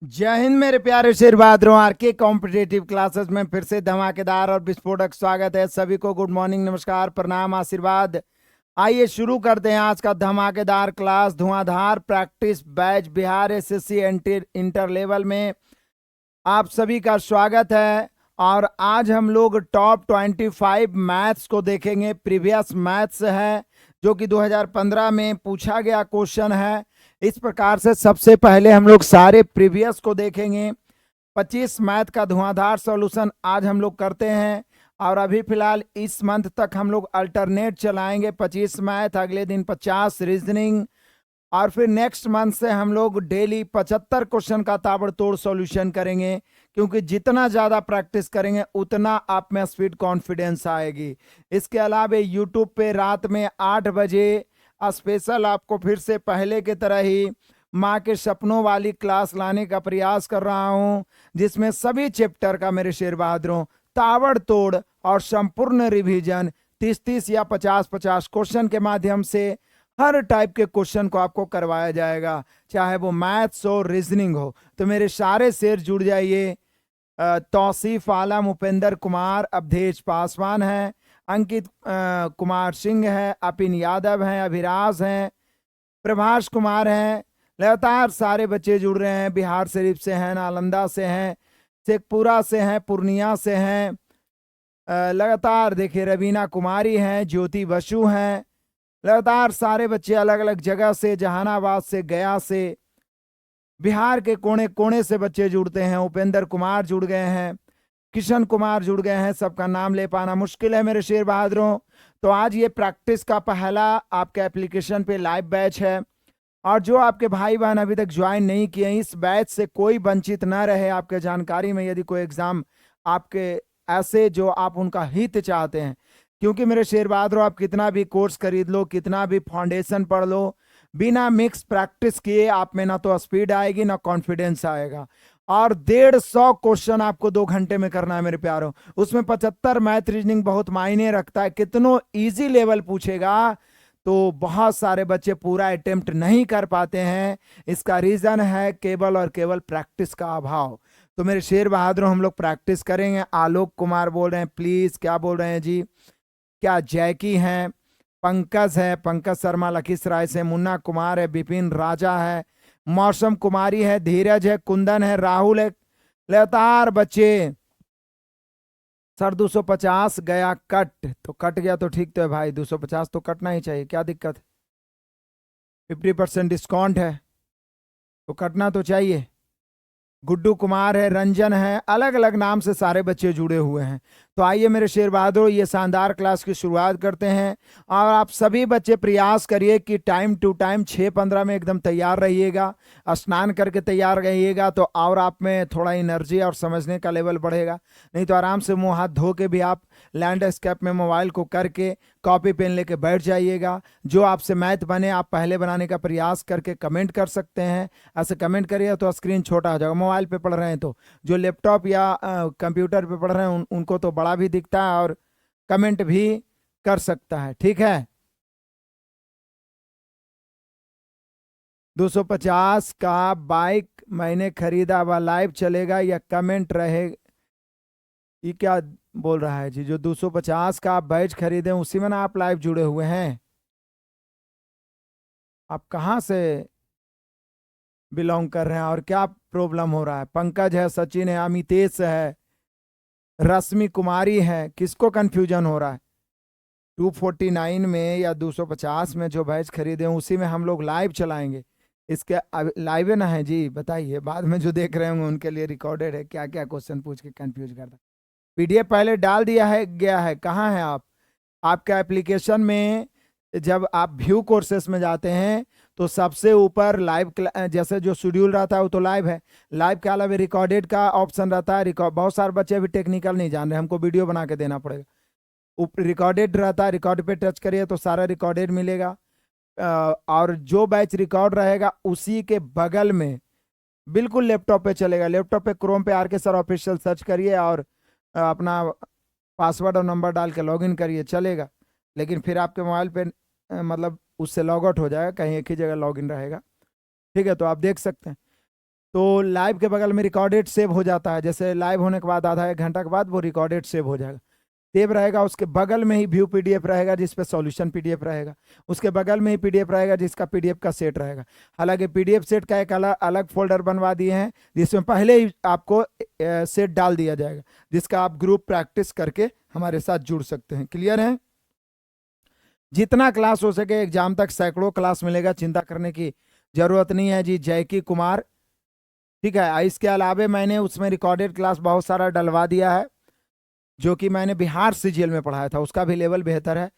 जय हिंद मेरे प्यारे शेर बहादुरों। आर के कॉम्पिटेटिव क्लासेस में फिर से धमाकेदार और विस्फोटक स्वागत है। सभी को गुड मॉर्निंग, नमस्कार, प्रणाम, आशीर्वाद। आइए शुरू करते हैं आज का धमाकेदार क्लास। धुआंधार practice batch Bihar SSC inter level में आप सभी का स्वागत है। और आज हम लोग टॉप 25 मैथ्स को देखेंगे। प्रीवियस मैथ्स है जो कि 2015 में पूछा गया क्वेश्चन है। इस प्रकार से सबसे पहले हम लोग सारे प्रीवियस को देखेंगे। 25 मैथ का धुआंधार सॉल्यूशन आज हम लोग करते हैं। और अभी फिलहाल इस मंथ तक हम लोग अल्टरनेट चलाएंगे। 25 मैथ, अगले दिन 50 रीजनिंग, और फिर नेक्स्ट मंथ से हम लोग डेली 75 क्वेश्चन का ताबड़तोड़ सॉल्यूशन करेंगे। क्योंकि जितना ज़्यादा प्रैक्टिस करेंगे उतना आप में स्पीड कॉन्फिडेंस आएगी। इसके अलावा यूट्यूब पे रात में 8 बजे स्पेशल आपको फिर से पहले की तरह ही माँ के सपनों वाली क्लास लाने का प्रयास कर रहा हूँ, जिसमें सभी चैप्टर का मेरे शेर बहादुरों ताबड़तोड़ और संपूर्ण रिवीजन 30-30 या 50-50 क्वेश्चन के माध्यम से हर टाइप के क्वेश्चन को आपको करवाया जाएगा, चाहे वो मैथ्स हो, रीजनिंग हो। तो मेरे सारे शेर जुड़ जाइए। तौसीफ आलम, उपेंद्र कुमार, अवधेश पासवान है, अंकित कुमार सिंह है, अपिन यादव हैं, अभिराज हैं, प्रभाष कुमार हैं। लगातार सारे बच्चे जुड़ रहे हैं। बिहार शरीफ से हैं, नालंदा से हैं, शेखपुरा से हैं, पूर्णिया से हैं। लगातार देखिए रवीना कुमारी हैं, ज्योति बसु हैं। लगातार सारे बच्चे अलग अलग जगह से, जहानाबाद से, गया से, बिहार के कोने कोने से बच्चे जुड़ते हैं। उपेंद्र कुमार जुड़ गए हैं, किशन कुमार जुड़ गए हैं। सबका नाम ले पाना मुश्किल है मेरे शेर बहादुरों। तो आज ये प्रैक्टिस का पहला आपके एप्लीकेशन पे लाइव बैच है। और जो आपके भाई बहन अभी तक ज्वाइन नहीं किए हैं, इस बैच से कोई वंचित ना रहे। आपके जानकारी में यदि कोई एग्जाम आपके ऐसे जो आप उनका हित चाहते हैं, क्योंकि मेरे शेर बहादुर आप कितना भी कोर्स खरीद लो, कितना भी फाउंडेशन पढ़ लो, बिना मिक्स प्रैक्टिस किए आप में ना तो स्पीड आएगी ना कॉन्फिडेंस आएगा। और 150 क्वेश्चन आपको 2 घंटे में करना है मेरे प्यारों। उसमें 75 मैथ रीजनिंग बहुत मायने रखता है। कितनों इजी लेवल पूछेगा तो बहुत सारे बच्चे पूरा अटेम्प्ट नहीं कर पाते हैं। इसका रीजन है केवल और केवल प्रैक्टिस का अभाव। तो मेरे शेर बहादुर हम लोग प्रैक्टिस करेंगे। आलोक कुमार बोल रहे हैं, प्लीज क्या बोल रहे हैं जी? क्या जैकी हैं, पंकज है, पंकज शर्मा लखीसराय से, मुन्ना कुमार है, विपिन राजा है, मौसम कुमारी है, धीरज है, कुंदन है, राहुल है। लगातार बच्चे। सर 250 गया कट, तो कट गया तो ठीक तो है भाई, 250 तो कटना ही चाहिए, क्या दिक्कत है? 50% डिस्काउंट है तो कटना तो चाहिए। गुड्डू कुमार है, रंजन है, अलग अलग नाम से सारे बच्चे जुड़े हुए हैं। तो आइए मेरे शेर बहादुर ये शानदार क्लास की शुरुआत करते हैं। और आप सभी बच्चे प्रयास करिए कि टाइम टू टाइम 6:15 में एकदम तैयार रहिएगा। स्नान करके तैयार रहिएगा तो और आप में थोड़ा एनर्जी और समझने का लेवल बढ़ेगा। नहीं तो आराम से मुंह हाथ धो के भी आप लैंडस्केप में मोबाइल को करके कॉपी पेन लेके बैठ जाइएगा। जो आपसे मैथ बने आप पहले बनाने का प्रयास करके कमेंट कर सकते हैं। ऐसे कमेंट करिए तो स्क्रीन छोटा हो जाएगा। मोबाइल पे पढ़ रहे हैं तो जो लैपटॉप या कंप्यूटर पे पढ़ रहे हैं उनको तो बड़ा भी दिखता है और कमेंट भी कर सकता है। ठीक है। 250 का बाइक मैंने खरीदा, वह लाइव चलेगा या कमेंट रहे? ये क्या बोल रहा है जी? जो 250 का आप बैच खरीदे उसी में ना आप लाइव जुड़े हुए हैं? आप कहाँ से बिलोंग कर रहे हैं और क्या प्रॉब्लम हो रहा है? पंकज है, सचिन है, अमितेश है, रश्मि कुमारी है, किसको कंफ्यूजन हो रहा है? 249 में या 250 में जो बैच खरीदे हैं उसी में हम लोग लाइव चलाएंगे। इसके लाइव ना है जी? बताइए, बाद में जो देख रहे होंगे उनके लिए रिकॉर्डेड है क्या क्या क्वेश्चन पूछ के कंफ्यूज करता। पीडीएफ पहले डाल दिया है, गया है, कहाँ है आप? आपका एप्लीकेशन में जब आप व्यू कोर्सेस में जाते हैं तो सबसे ऊपर लाइव जैसे जो शेड्यूल रहता है वो तो लाइव है। लाइव के अलावा रिकॉर्डेड का ऑप्शन रहता है। बहुत सारे बच्चे अभी टेक्निकल नहीं जान रहे, हमको वीडियो बना के देना पड़ेगा। रिकॉर्डेड रहता है, रिकॉर्ड पे टच करिए तो सारा रिकॉर्डेड मिलेगा। और जो बैच रिकॉर्ड रहेगा उसी के बगल में बिल्कुल लैपटॉप पे चलेगा। लैपटॉप पे क्रोम पे आर के सर ऑफिशियल सर्च करिए और अपना पासवर्ड और नंबर डाल के लॉगिन करिए, चलेगा। लेकिन फिर आपके मोबाइल पे मतलब उससे लॉग आउट हो जाएगा, कहीं एक ही जगह लॉगिन रहेगा। ठीक है, तो आप देख सकते हैं। तो लाइव के बगल में रिकॉर्डेड सेव हो जाता है, जैसे लाइव होने के बाद आधा एक घंटा के बाद वो रिकॉर्डेड सेव हो जाएगा, सेव रहेगा। उसके बगल में ही व्यू पीडीएफ रहेगा जिस पे सॉल्यूशन पीडीएफ रहेगा, उसके बगल में ही पीडीएफ रहेगा जिसका पीडीएफ का सेट रहेगा। हालांकि पीडीएफ सेट का एक अलग फोल्डर बनवा दिए हैं जिसमें पहले ही आपको सेट डाल दिया जाएगा, जिसका आप ग्रुप प्रैक्टिस करके हमारे साथ जुड़ सकते हैं। क्लियर है? जितना क्लास हो सके एग्जाम तक सैकड़ों क्लास मिलेगा, चिंता करने की जरूरत नहीं है जी। जयकी कुमार, ठीक है। इसके अलावा मैंने उसमें रिकॉर्डेड क्लास बहुत सारा डलवा दिया है जो कि मैंने बिहार सीजीएल में पढ़ाया था, उसका भी लेवल बेहतर है।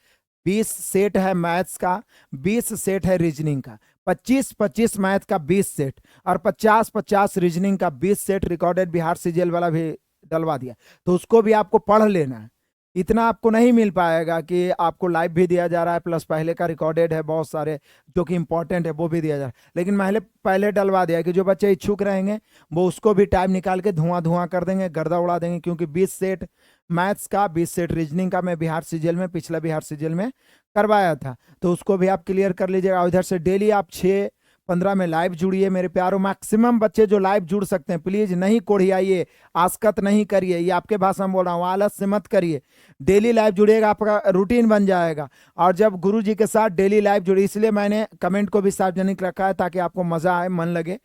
20 सेट है मैथ्स का, 20 सेट है रीजनिंग का, 25-25 मैथ का 20 सेट और 50-50 रीजनिंग का 20 सेट रिकॉर्डेड बिहार सीजीएल वाला भी डलवा दिया। तो उसको भी आपको पढ़ लेना है। इतना आपको नहीं मिल पाएगा कि आपको लाइव भी दिया जा रहा है प्लस पहले का रिकॉर्डेड है बहुत सारे जो कि इंपॉर्टेंट है वो भी दिया जा रहा है, लेकिन पहले डलवा दिया कि जो बच्चे इच्छुक रहेंगे वो उसको भी टाइम निकाल के धुआं कर देंगे, गर्दा उड़ा देंगे। क्योंकि 20 सेट मैथ्स का, 20 सेट रीजनिंग का मैं बिहार सीजीएल में, पिछला बिहार सीजीएल में करवाया था, तो उसको भी आप क्लियर कर लीजिएगा। इधर से डेली आप 6-15 में लाइव जुड़िए मेरे प्यारों। मैक्सिमम बच्चे जो लाइव जुड़ सकते हैं प्लीज नहीं कोढ़ियाइए, आस्कत नहीं करिए, ये आपके भाषा में बोल रहा हूँ, आलस से मत करिए। डेली लाइव जुड़िएगा, आपका रूटीन बन जाएगा। और जब गुरु जी के साथ डेली लाइव जुड़े, इसलिए मैंने कमेंट को भी सार्वजनिक रखा है ताकि आपको मजा आए, मन लगे।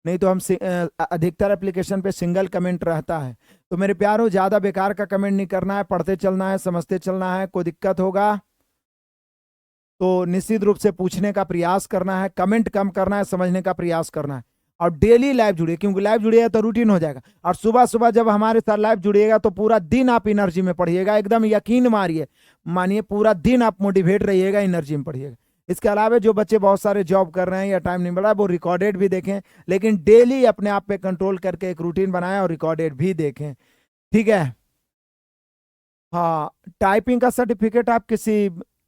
नहीं तो हम अधिकतर एप्लीकेशन पे सिंगल कमेंट रहता है। तो मेरे प्यारों ज्यादा बेकार का कमेंट नहीं करना है, पढ़ते चलना है, समझते चलना है। कोई दिक्कत होगा तो निश्चित रूप से पूछने का प्रयास करना है, कमेंट कम करना है, समझने का प्रयास करना है। और डेली लाइव जुड़िए, क्योंकि लाइव जुड़िएगा तो रूटीन हो जाएगा। और सुबह सुबह जब हमारे साथ लाइव जुड़िएगा तो पूरा दिन आप एनर्जी में पढ़िएगा, एकदम यकीन मानिए पूरा दिन आप मोटिवेट रहिएगा, एनर्जी में पढ़िएगा। इसके अलावा जो बच्चे बहुत सारे जॉब कर रहे हैं या टाइम नहीं मिल रहा है वो रिकॉर्डेड भी देखें, लेकिन डेली अपने आप पे कंट्रोल करके एक रूटीन बनाएं और रिकॉर्डेड भी देखें, ठीक है। हाँ, टाइपिंग का सर्टिफिकेट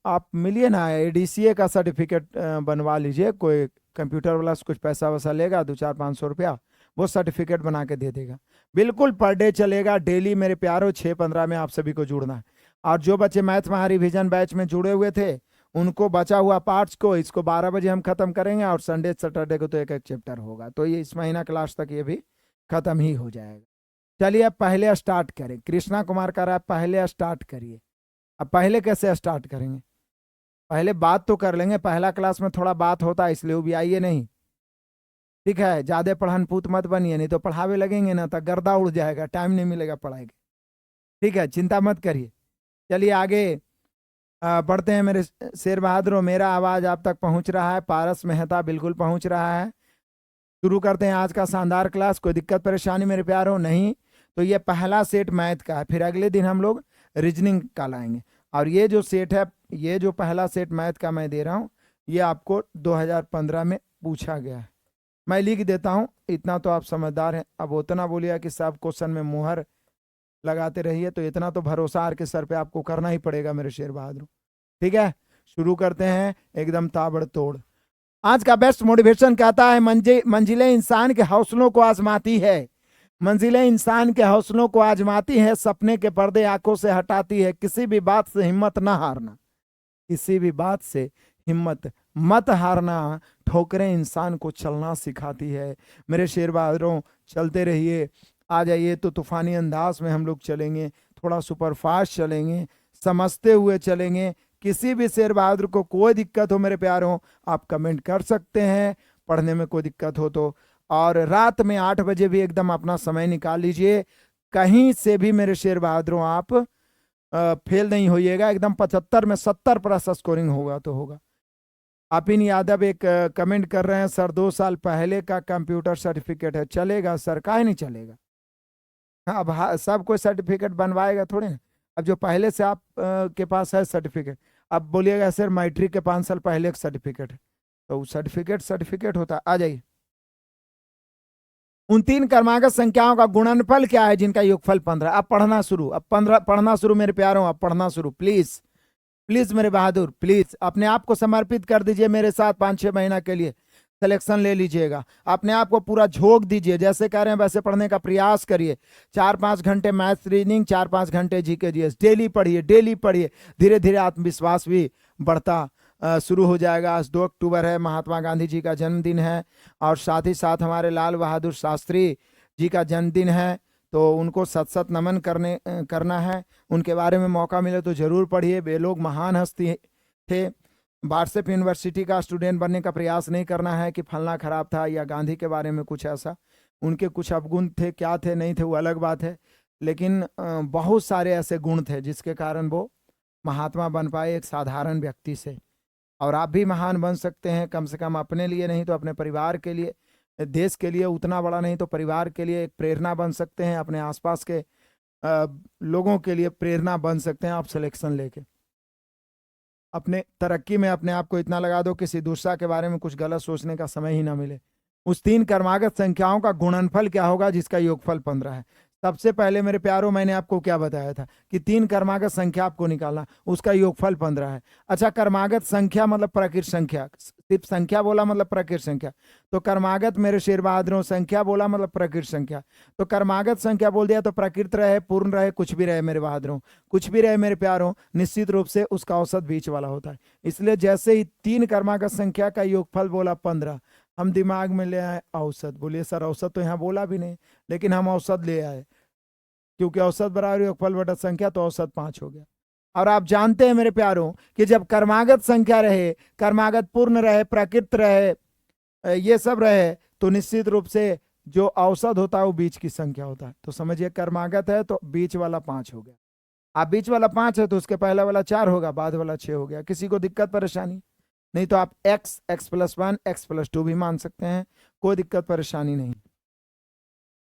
आप मिलिए ना, एडीसीए का सर्टिफिकेट बनवा लीजिए। कोई कंप्यूटर वाला कुछ पैसा वैसा लेगा, 200-500 रुपया, वो सर्टिफिकेट बना के दे देगा। बिल्कुल पर डे चलेगा, डेली मेरे प्यारों 6-15 में आप सभी को जुड़ना है। और जो बच्चे मैथ महारिविजन बैच में जुड़े हुए थे उनको बचा हुआ पार्ट्स को इसको 12 बजे हम खत्म करेंगे, और संडे सैटरडे को तो एक एक चैप्टर होगा। तो ये इस महीना क्लास तक ये भी खत्म ही हो जाएगा। चलिए अब पहले स्टार्ट करें। कृष्णा कुमार कह रहा है पहले स्टार्ट करिए। अब पहले कैसे स्टार्ट करेंगे? पहले बात तो कर लेंगे, पहला क्लास में थोड़ा बात होता है इसलिए वो भी आइए नहीं, ठीक है। ज्यादा पढ़न पूत मत बनिए, नहीं तो पढ़ावे लगेंगे ना तो गर्दा उड़ जाएगा, टाइम नहीं मिलेगा पढ़ाई के, ठीक है। चिंता मत करिए। चलिए आगे बढ़ते हैं मेरे शेर बहादुरों। मेरा आवाज आप तक पहुंच रहा है? पारस मेहता बिल्कुल पहुंच रहा है। शुरू करते हैं आज का शानदार क्लास। कोई दिक्कत परेशानी मेरे प्यारों? नहीं। तो ये पहला सेट मैथ का है, फिर अगले दिन हम लोग रीजनिंग का लाएंगे। और ये जो सेट है, ये जो पहला सेट मैथ का मैं दे रहा हूँ, ये आपको 2015 में पूछा गया है। मैं लिख देता हूँ, इतना तो आप समझदार हैं। अब उतना बोलिएगा कि सब क्वेश्चन में मुहर लगाते रहिए, तो इतना तो भरोसा आर के सर पे आपको करना ही पड़ेगा मेरे शेर बहादुर, ठीक है। शुरू करते हैं एकदम ताबड़तोड़। आज का बेस्ट मोटिवेशन कहता है मंजिलें इंसान के हौसलों को आजमाती है, मंजिलें इंसान के हौसलों को आजमाती है, सपने के पर्दे आंखों से हटाती है। किसी भी बात से हिम्मत ना हारना, किसी भी बात से हिम्मत मत हारना, ठोकरें इंसान को चलना सिखाती है। मेरे शेर बहादुरों चलते रहिए। आ जाइए तो तूफानी अंदाज में हम लोग चलेंगे, थोड़ा सुपरफास्ट चलेंगे, समझते हुए चलेंगे। किसी भी शेर बहादुर को कोई दिक्कत हो मेरे प्यारों, आप कमेंट कर सकते हैं, पढ़ने में कोई दिक्कत हो तो। और रात में 8 बजे भी एकदम अपना समय निकाल लीजिए। कहीं से भी मेरे शेर बहादुरों आप फेल नहीं होइएगा, एकदम 75 में 70+ स्कोरिंग होगा तो होगा। अपिन यादव एक कमेंट कर रहे हैं, सर 2 साल पहले का कंप्यूटर सर्टिफिकेट है, चलेगा सर? काहे नहीं चलेगा? अब सब कोई सर्टिफिकेट बनवाएगा थोड़ी ना। अब जो पहले से आप के पास है सर्टिफिकेट, अब बोलिएगा सर मैट्रिक के 5 साल पहले का सर्टिफिकेट है, तो सर्टिफिकेट होता है। आ जाइए। उन 3 क्रमागत संख्याओं का गुणनफल क्या है जिनका योगफल 15? अब पढ़ना शुरू, अब 15 पढ़ना शुरू मेरे प्यारों, अब पढ़ना शुरू। प्लीज प्लीज मेरे बहादुर, प्लीज अपने आप को समर्पित कर दीजिए मेरे साथ 5-6 महीना के लिए। सिलेक्शन ले लीजिएगा, अपने आप को पूरा झोंक दीजिए, जैसे कह रहे हैं वैसे पढ़ने का प्रयास करिए। 4-5 घंटे मैथ्स रीजनिंग, 4-5 घंटे जीके जीएस डेली पढ़िए, डेली पढ़िए। धीरे धीरे आत्मविश्वास भी बढ़ता शुरू हो जाएगा। आज 2 अक्टूबर है, महात्मा गांधी जी का जन्मदिन है और साथ ही साथ हमारे लाल बहादुर शास्त्री जी का जन्मदिन है, तो उनको सत सत नमन करना है। उनके बारे में मौका मिले तो जरूर पढ़िए। वे लोग महान हस्ती थे। व्हाट्सएप यूनिवर्सिटी का स्टूडेंट बनने का प्रयास नहीं करना है कि फलना खराब था या गांधी के बारे में कुछ ऐसा। उनके कुछ अवगुण थे, क्या थे नहीं थे वो अलग बात है, लेकिन बहुत सारे ऐसे गुण थे जिसके कारण वो महात्मा बन पाए एक साधारण व्यक्ति से। और आप भी महान बन सकते हैं, कम से कम अपने लिए नहीं तो अपने परिवार के लिए, देश के लिए उतना बड़ा नहीं तो परिवार के लिए एक प्रेरणा बन सकते हैं। अपने आसपास के लोगों के लिए प्रेरणा बन सकते हैं आप सिलेक्शन लेके। अपने तरक्की में अपने आप को इतना लगा दो किसी दूसरा के बारे में कुछ गलत सोचने का समय ही ना मिले। उस 3 क्रमागत संख्याओं का गुणनफल क्या होगा जिसका योगफल 15 है। सबसे पहले मेरे प्यारों मैंने आपको क्या बताया था कि 3 क्रमागत संख्या आपको निकालना, उसका योगफल 15 है। अच्छा, क्रमागत संख्या मतलब प्राकृत संख्या, सिर्फ संख्या बोला मतलब प्राकृत संख्या, तो क्रमागत मेरे शेर बहादुरों संख्या बोला मतलब प्राकृत संख्या, तो क्रमागत संख्या बोल दिया तो प्राकृत रहे, पूर्ण रहे, कुछ भी रहे मेरे बहादुरों, कुछ भी रहे मेरे प्यारों, निश्चित रूप से उसका औसत बीच वाला होता है। इसलिए जैसे ही 3 क्रमागत संख्या का योगफल बोला 15, हम दिमाग में ले आए औसत। बोलिए सर औसत तो यहाँ बोला भी नहीं, लेकिन हम औसत ले आए क्योंकि औसत बराबर योगफल बटा संख्या, तो औसत 5 हो गया। और आप जानते हैं मेरे प्यारों कि जब क्रमागत संख्या रहे, क्रमागत पूर्ण रहे, प्राकृत रहे, ये सब रहे, तो निश्चित रूप से जो औसत होता है वो बीच की संख्या होता है। तो समझिए क्रमागत है तो बीच वाला 5 हो गया। आप बीच वाला 5 है तो उसके पहला वाला 4 होगा, बाद वाला 6 हो गया। किसी को दिक्कत परेशानी नहीं तो आप x, x+1, x+2 भी मान सकते हैं, कोई दिक्कत परेशानी नहीं।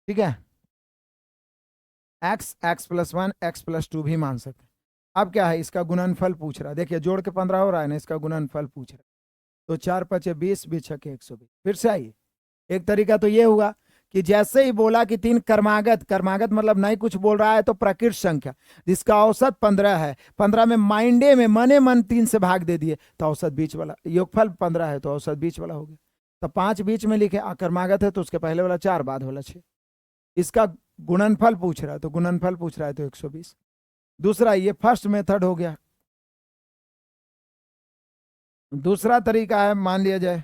ठीक है, x, x+1, x+2 भी मान सकते हैं। अब क्या है, इसका गुणनफल पूछ रहा है। देखिए जोड़ के 15 हो रहा है ना, इसका गुणनफल पूछ रहा है। तो 4 5 20, 20 6 120। फिर से आइए, एक तरीका तो ये हुआ कि जैसे ही बोला कि 3 क्रमागत, क्रमागत मतलब नहीं कुछ बोल रहा है तो प्राकृत संख्या जिसका औसत 15 है, 15 में माइंडे में मने मन 3 से भाग दे दिए तो औसत बीच वाला, योगफल 15 है तो औसत बीच वाला हो गया। तो 5 बीच में लिखे, क्रमागत है तो उसके पहले वाला 4, बाद वाला 6। इसका गुणनफल पूछ रहा है तो गुणनफल पूछ रहा है तो 120। दूसरा, ये फर्स्ट मेथड हो गया। दूसरा तरीका है, मान लिया जाए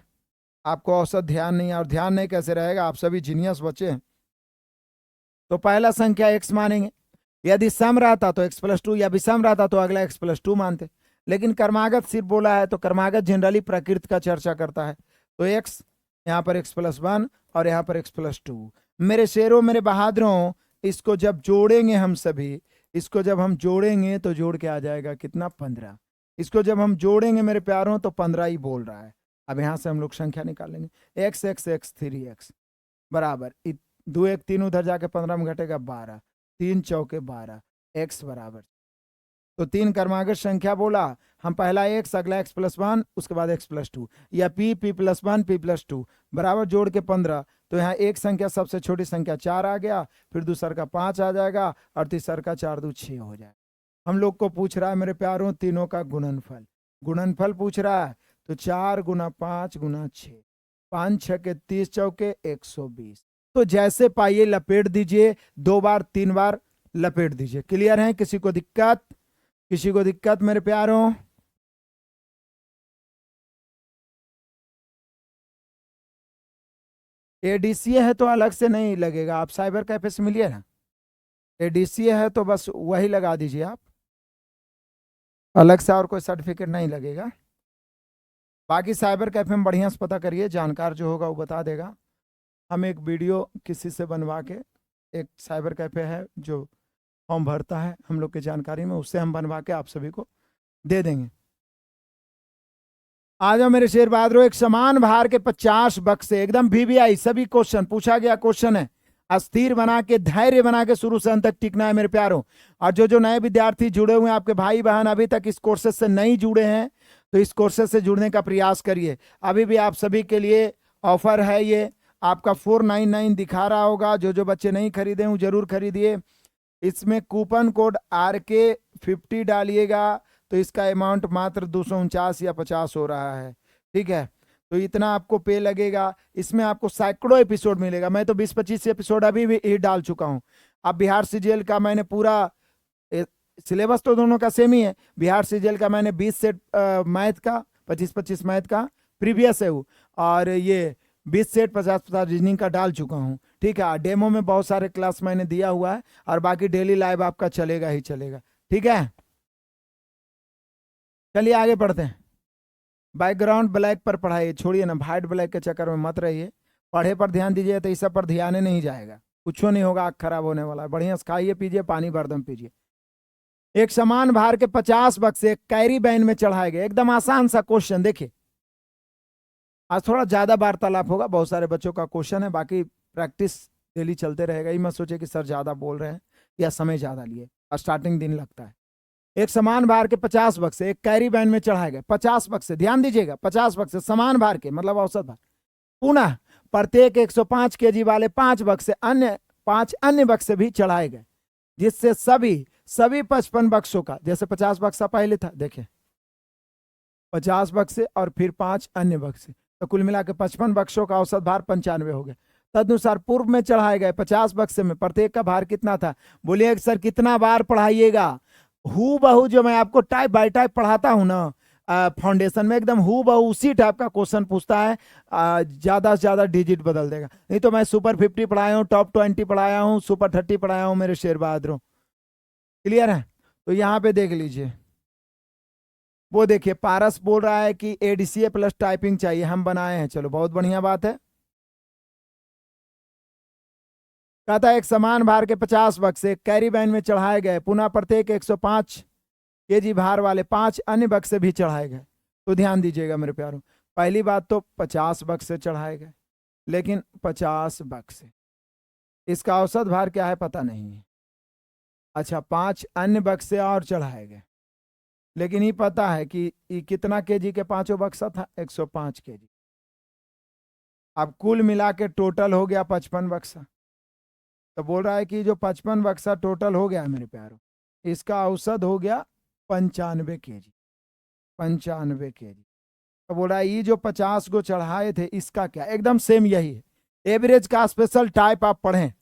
आपको औसत ध्यान नहीं, और ध्यान नहीं कैसे रहेगा, आप सभी जीनियस बच्चे हैं, तो पहला संख्या x मानेंगे। यदि सम रहता तो x+2, या विषम रहता तो अगला x+2 मानते। लेकिन क्रमागत सिर्फ बोला है तो क्रमागत जनरली प्रकृति का चर्चा करता है, तो x यहाँ पर x+1 और यहाँ पर x+2। मेरे शेरों मेरे बहादुरों, इसको जब जोड़ेंगे हम सभी, इसको जब हम जोड़ेंगे तो जोड़ के आ जाएगा कितना, 15। इसको जब हम जोड़ेंगे मेरे प्यारों तो 15 ही बोल रहा है। अब यहां से हम लोग संख्या निकालेंगे, x x x 3x बराबर 2 1 3 उधर जाके 15 में घटेगा 12, 3 चौके 12, x बराबर। तो 3 क्रमागत संख्या बोला हम, पहला x, अगला x+1, उसके बाद x+2, या p, p+1, p+2 बराबर जोड़ के 15। तो यहाँ एक संख्या सबसे छोटी संख्या 4 आ गया, फिर दूसर का 5 आ जाएगा और तीसर का 4 2 6 हो जाएगा। हम लोग को पूछ रहा है मेरे प्यारों तीनों का गुणनफल, गुणनफल पूछ रहा है, तो 4 गुना 5 गुना 6, 5 6 के 30 चौके 120। तो जैसे पाइए लपेट दीजिए, 2 बार 3 बार लपेट दीजिए। क्लियर है, किसी को दिक्कत, किसी को दिक्कत मेरे प्यारों? एडीसीए है तो अलग से नहीं लगेगा, आप साइबर कैफे से मिलिए ना। एडीसीए है तो बस वही लगा दीजिए आप, अलग से और कोई सर्टिफिकेट नहीं लगेगा। बाकी साइबर कैफे में बढ़िया से पता करिए, जानकार जो होगा वो बता देगा। हम एक वीडियो किसी से बनवा के, एक साइबर कैफे है जो फॉर्म भरता है हम लोग की जानकारी में, उससे हम बनवा के आप सभी को दे देंगे। आ जाओ मेरे शेर बहादुर, एक समान भार के 50 बक्से, एकदम वीवीआई, सभी क्वेश्चन पूछा गया क्वेश्चन है। अस्थिर बना के, धैर्य बना के शुरू से अंत तक टिकना है मेरे प्यारों। और जो नए विद्यार्थी जुड़े हुए हैं, आपके भाई बहन अभी तक इस कोर्सेज से नहीं जुड़े हैं तो इस कोर्सेज से जुड़ने का प्रयास करिए। अभी भी आप सभी के लिए ऑफर है, ये आपका 499 दिखा रहा होगा। जो बच्चे नहीं खरीदे हैं जरूर खरीदिए। इसमें कूपन कोड RK50 डालिएगा तो इसका अमाउंट मात्र 249 या 50 हो रहा है। ठीक है, तो इतना आपको पे लगेगा। इसमें आपको सैकड़ों एपिसोड मिलेगा। मैं तो 20-25 एपिसोड अभी भी ही डाल चुका हूं। अब बिहार सीजीएल का मैंने पूरा, सिलेबस तो दोनों का सेम ही है। बिहार सीजीएल का मैंने 20 सेट मैथ का, 25-25 मैथ का प्रीवियस है वो, और ये 20 सेट 50-50 रीजनिंग का डाल चुका हूँ। ठीक है, डेमो में बहुत सारे क्लास मैंने दिया हुआ है, और बाकी डेली लाइव आपका चलेगा ही चलेगा। ठीक है, चलिए आगे बढ़ते हैं। बैकग्राउंड ब्लैक पर पढ़ाइए, छोड़िए ना, व्हाइट ब्लैक के चक्कर में मत रहिए, पढ़े पर ध्यान दीजिए, तो इस सब पर ध्यान ही नहीं जाएगा, कुछ नहीं होगा, आँख खराब होने वाला है। बढ़िया से खाइए पीजिए, पानी भरदम पीजिए। एक समान भार के 50 बक्से कैरी बैन में चढ़ाए गए। एकदम आसान सा क्वेश्चन, देखिए आज थोड़ा ज्यादा वार्तालाप होगा, बहुत सारे बच्चों का क्वेश्चन है, बाकी प्रैक्टिस डेली चलते रहेगा। ये मत सोचे कि सर ज्यादा बोल रहे हैं या समय ज्यादा लिए, स्टार्टिंग दिन लगता है। एक समान भार के 50 बक्से एक कैरी बैन में चढ़ाए गए। 50 बक्से, ध्यान दीजिएगा, 50 बक्से समान भार के, मतलब औसत भार। पुनः प्रत्येक 105 केजी वाले 5 बक्से अन्य 5 अन्य बक्से भी चढ़ाए गए, जिससे सभी 55 बक्सों का, जैसे 50 बक्सा पहले था, देखें 50 बक्से और फिर 5 अन्य बक्से, तो कुल मिला के 55 बक्सों का औसत भार 95 हो गया। तदनुसार पूर्व में चढ़ाए गए 50 बक्से में प्रत्येक का भार कितना था? बोलिए सर कितना बार पढ़ाइएगा? हु बहू जो मैं आपको टाइप बाय टाइप पढ़ाता हूं ना फाउंडेशन में, एकदम हु बहू उसी टाइप का क्वेश्चन पूछता है, ज्यादा से ज्यादा डिजिट बदल देगा। नहीं तो मैं सुपर 50 पढ़ाया हूँ, टॉप 20 पढ़ाया हूँ, सुपर 30 पढ़ाया हूँ मेरे शेर बहादुरों। क्लियर है? तो यहाँ पे देख लीजिए, वो देखिए पारस बोल रहा है कि एडीसीए प्लस टाइपिंग चाहिए, हम बनाए हैं, चलो बहुत बढ़िया बात है। कहता है एक समान भार के 50 बक्से कैरी बैन में चढ़ाए गए, पुनः प्रत्येक 105 केजी भार वाले 5 अन्य बक्से भी चढ़ाए गए। तो ध्यान दीजिएगा मेरे प्यारों, पहली बात तो 50 बक्से चढ़ाए गए, लेकिन 50 बक्से, इसका औसत भार क्या है पता नहीं है। अच्छा, 5 अन्य बक्से और चढ़ाए गए, लेकिन ये पता है कि ये कितना केजी के पांचों बक्सा था? 105 केजी। अब कुल मिला के टोटल हो गया 55 बक्सा। तो बोल रहा है कि जो 55 बक्सा टोटल हो गया मेरे प्यारों, इसका औसत हो गया 95 केजी। 95 केजी। तो बोल रहा है ये जो 50 को चढ़ाए थे इसका क्या? एकदम सेम यही है। एवरेज का स्पेशल टाइप आप पढ़ें,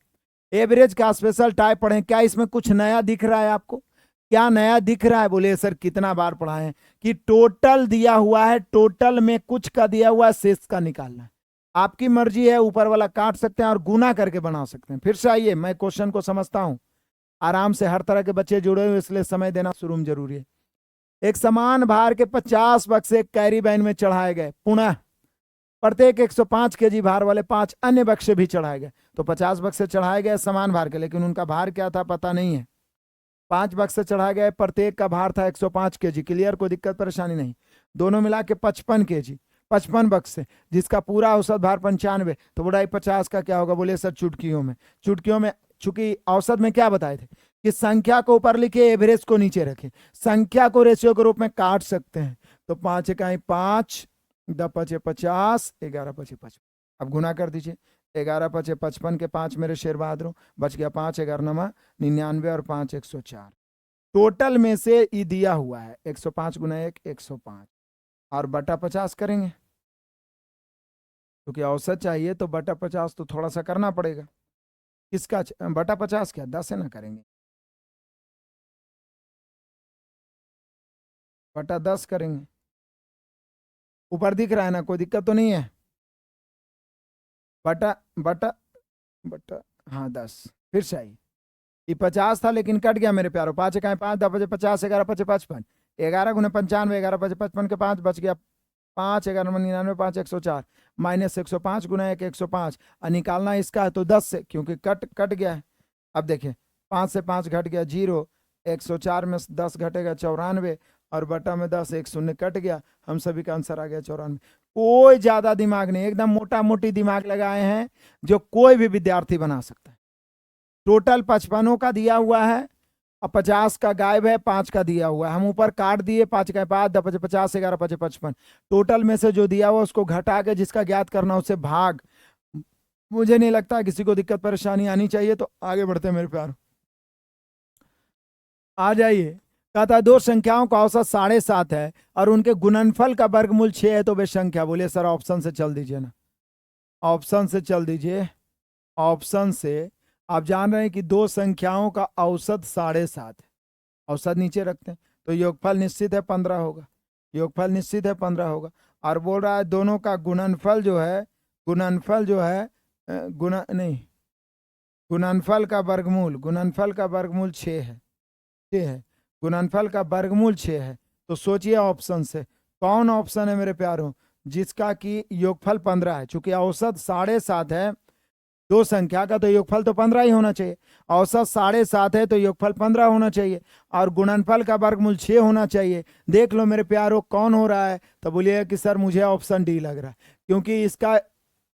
एवरेज का स्पेशल टाइप पढ़ें, क्या इसमें कुछ नया दिख रहा है आपको? क्या नया दिख रहा है? बोले सर कितना बार पढ़ाए कि टोटल दिया हुआ है, टोटल में कुछ का दिया हुआ है, शेष का निकालना है। आपकी मर्जी है, ऊपर वाला काट सकते हैं और गुना करके बना सकते हैं। फिर से आइए, मैं क्वेश्चन को समझता हूं आराम से, हर तरह के बच्चे जुड़े हुए इसलिए समय देना शुरू में जरूरी है। एक समान भार के 50 बक्से कैरी बैन में चढ़ाए गए, पुनः प्रत्येक 105 केजी भार वाले 5 अन्य बक्से भी चढ़ाए गए। तो 50 बक्से चढ़ाए गए समान भार के, लेकिन उनका भार क्या था पता नहीं है। 5 बक्से चढ़ाए गए, प्रत्येक का भार था 105 केजी। क्लियर? कोई दिक्कत परेशानी नहीं। दोनों मिला के 55 केजी, 55 बक्से, जिसका पूरा औसत भार 95। तो बोला 50 का क्या होगा? बोले सर चुटकियों में, चुटकियों में चूंकि औसत में क्या बताए थे कि संख्या को ऊपर लिखे, एवरेज को नीचे रखे, संख्या को रेशियो के रूप में काट सकते हैं। तो 5 इकाई 5, 10 पचे 50, 11 पचे 55। अब गुना कर दीजिए, 11 पचे 55 के 5 मेरे शेर बहादुरों, बच गया 5, 11 नमा 99 और 5 104। टोटल में से ये दिया हुआ है 105 गुना 1 105 और बटा 50 करेंगे, क्योंकि औसत चाहिए तो बटा 50 तो थोड़ा सा करना पड़ेगा। किसका बटा 50? क्या 10 है ना, करेंगे बटा 10 करेंगे। ऊपर दिख रहा है ना, कोई दिक्कत तो नहीं है? बटा बटा बटा, हाँ 10। फिर से आई, ये 50 था लेकिन कट गया मेरे प्यारो, 5 इकाई 5, 10 पचे 50, 11 पचे 55, 11 गुना 95, 11 पचे 55 के 5 बच गया 5, 11 99, 5 104 माइनस 105 गुना 1 105। और निकालना इसका है तो 10 से, क्योंकि कट कट गया है। अब देखिए 5 से 5 घट गया 0, 104 में 10 घटेगा 94 और बटा में 10, एक शून्य कट गया, हम सभी का आंसर आ गया 94। कोई ज्यादा दिमाग नहीं, एकदम मोटा मोटी दिमाग लगाए हैं जो कोई भी विद्यार्थी बना सकता है। टोटल 55 का दिया हुआ है और 50 का गायब है, 5 का दिया हुआ है, हम ऊपर काट दिए, 5 का 5, 10 पचे 50, 11 पचे 55। टोटल में से जो दिया हुआ उसको घटा के जिसका ज्ञात करना उससे भाग। मुझे नहीं लगता किसी को दिक्कत परेशानी आनी चाहिए, तो आगे बढ़ते हैं मेरे प्यार। आ जाइए, कहता है दो संख्याओं का औसत 7.5 है और उनके गुणनफल का वर्गमूल 6 है, तो वे संख्या। बोलिए सर ऑप्शन से चल दीजिए ना, ऑप्शन से चल दीजिए। ऑप्शन से आप जान रहे हैं कि दो संख्याओं का औसत 7.5 है, औसत नीचे रखते हैं तो योगफल निश्चित है 15 होगा। योगफल निश्चित है 15 होगा। और बोल रहा है दोनों का गुणनफल जो है, गुणनफल का वर्गमूल 6 है, 6 है, गुणनफल का वर्गमूल 6 है। तो सोचिए ऑप्शन से कौन ऑप्शन है मेरे प्यारों जिसका कि योगफल 15 है। चूंकि औसत 7.5 है दो संख्या का, तो योगफल तो 15 ही होना चाहिए। औसत 7.5 है तो योगफल 15 होना चाहिए, और गुणनफल का वर्गमूल 6 होना चाहिए। देख लो मेरे प्यारों कौन हो रहा है, तो बोलिए कि सर मुझे ऑप्शन डी लग रहा है, क्योंकि इसका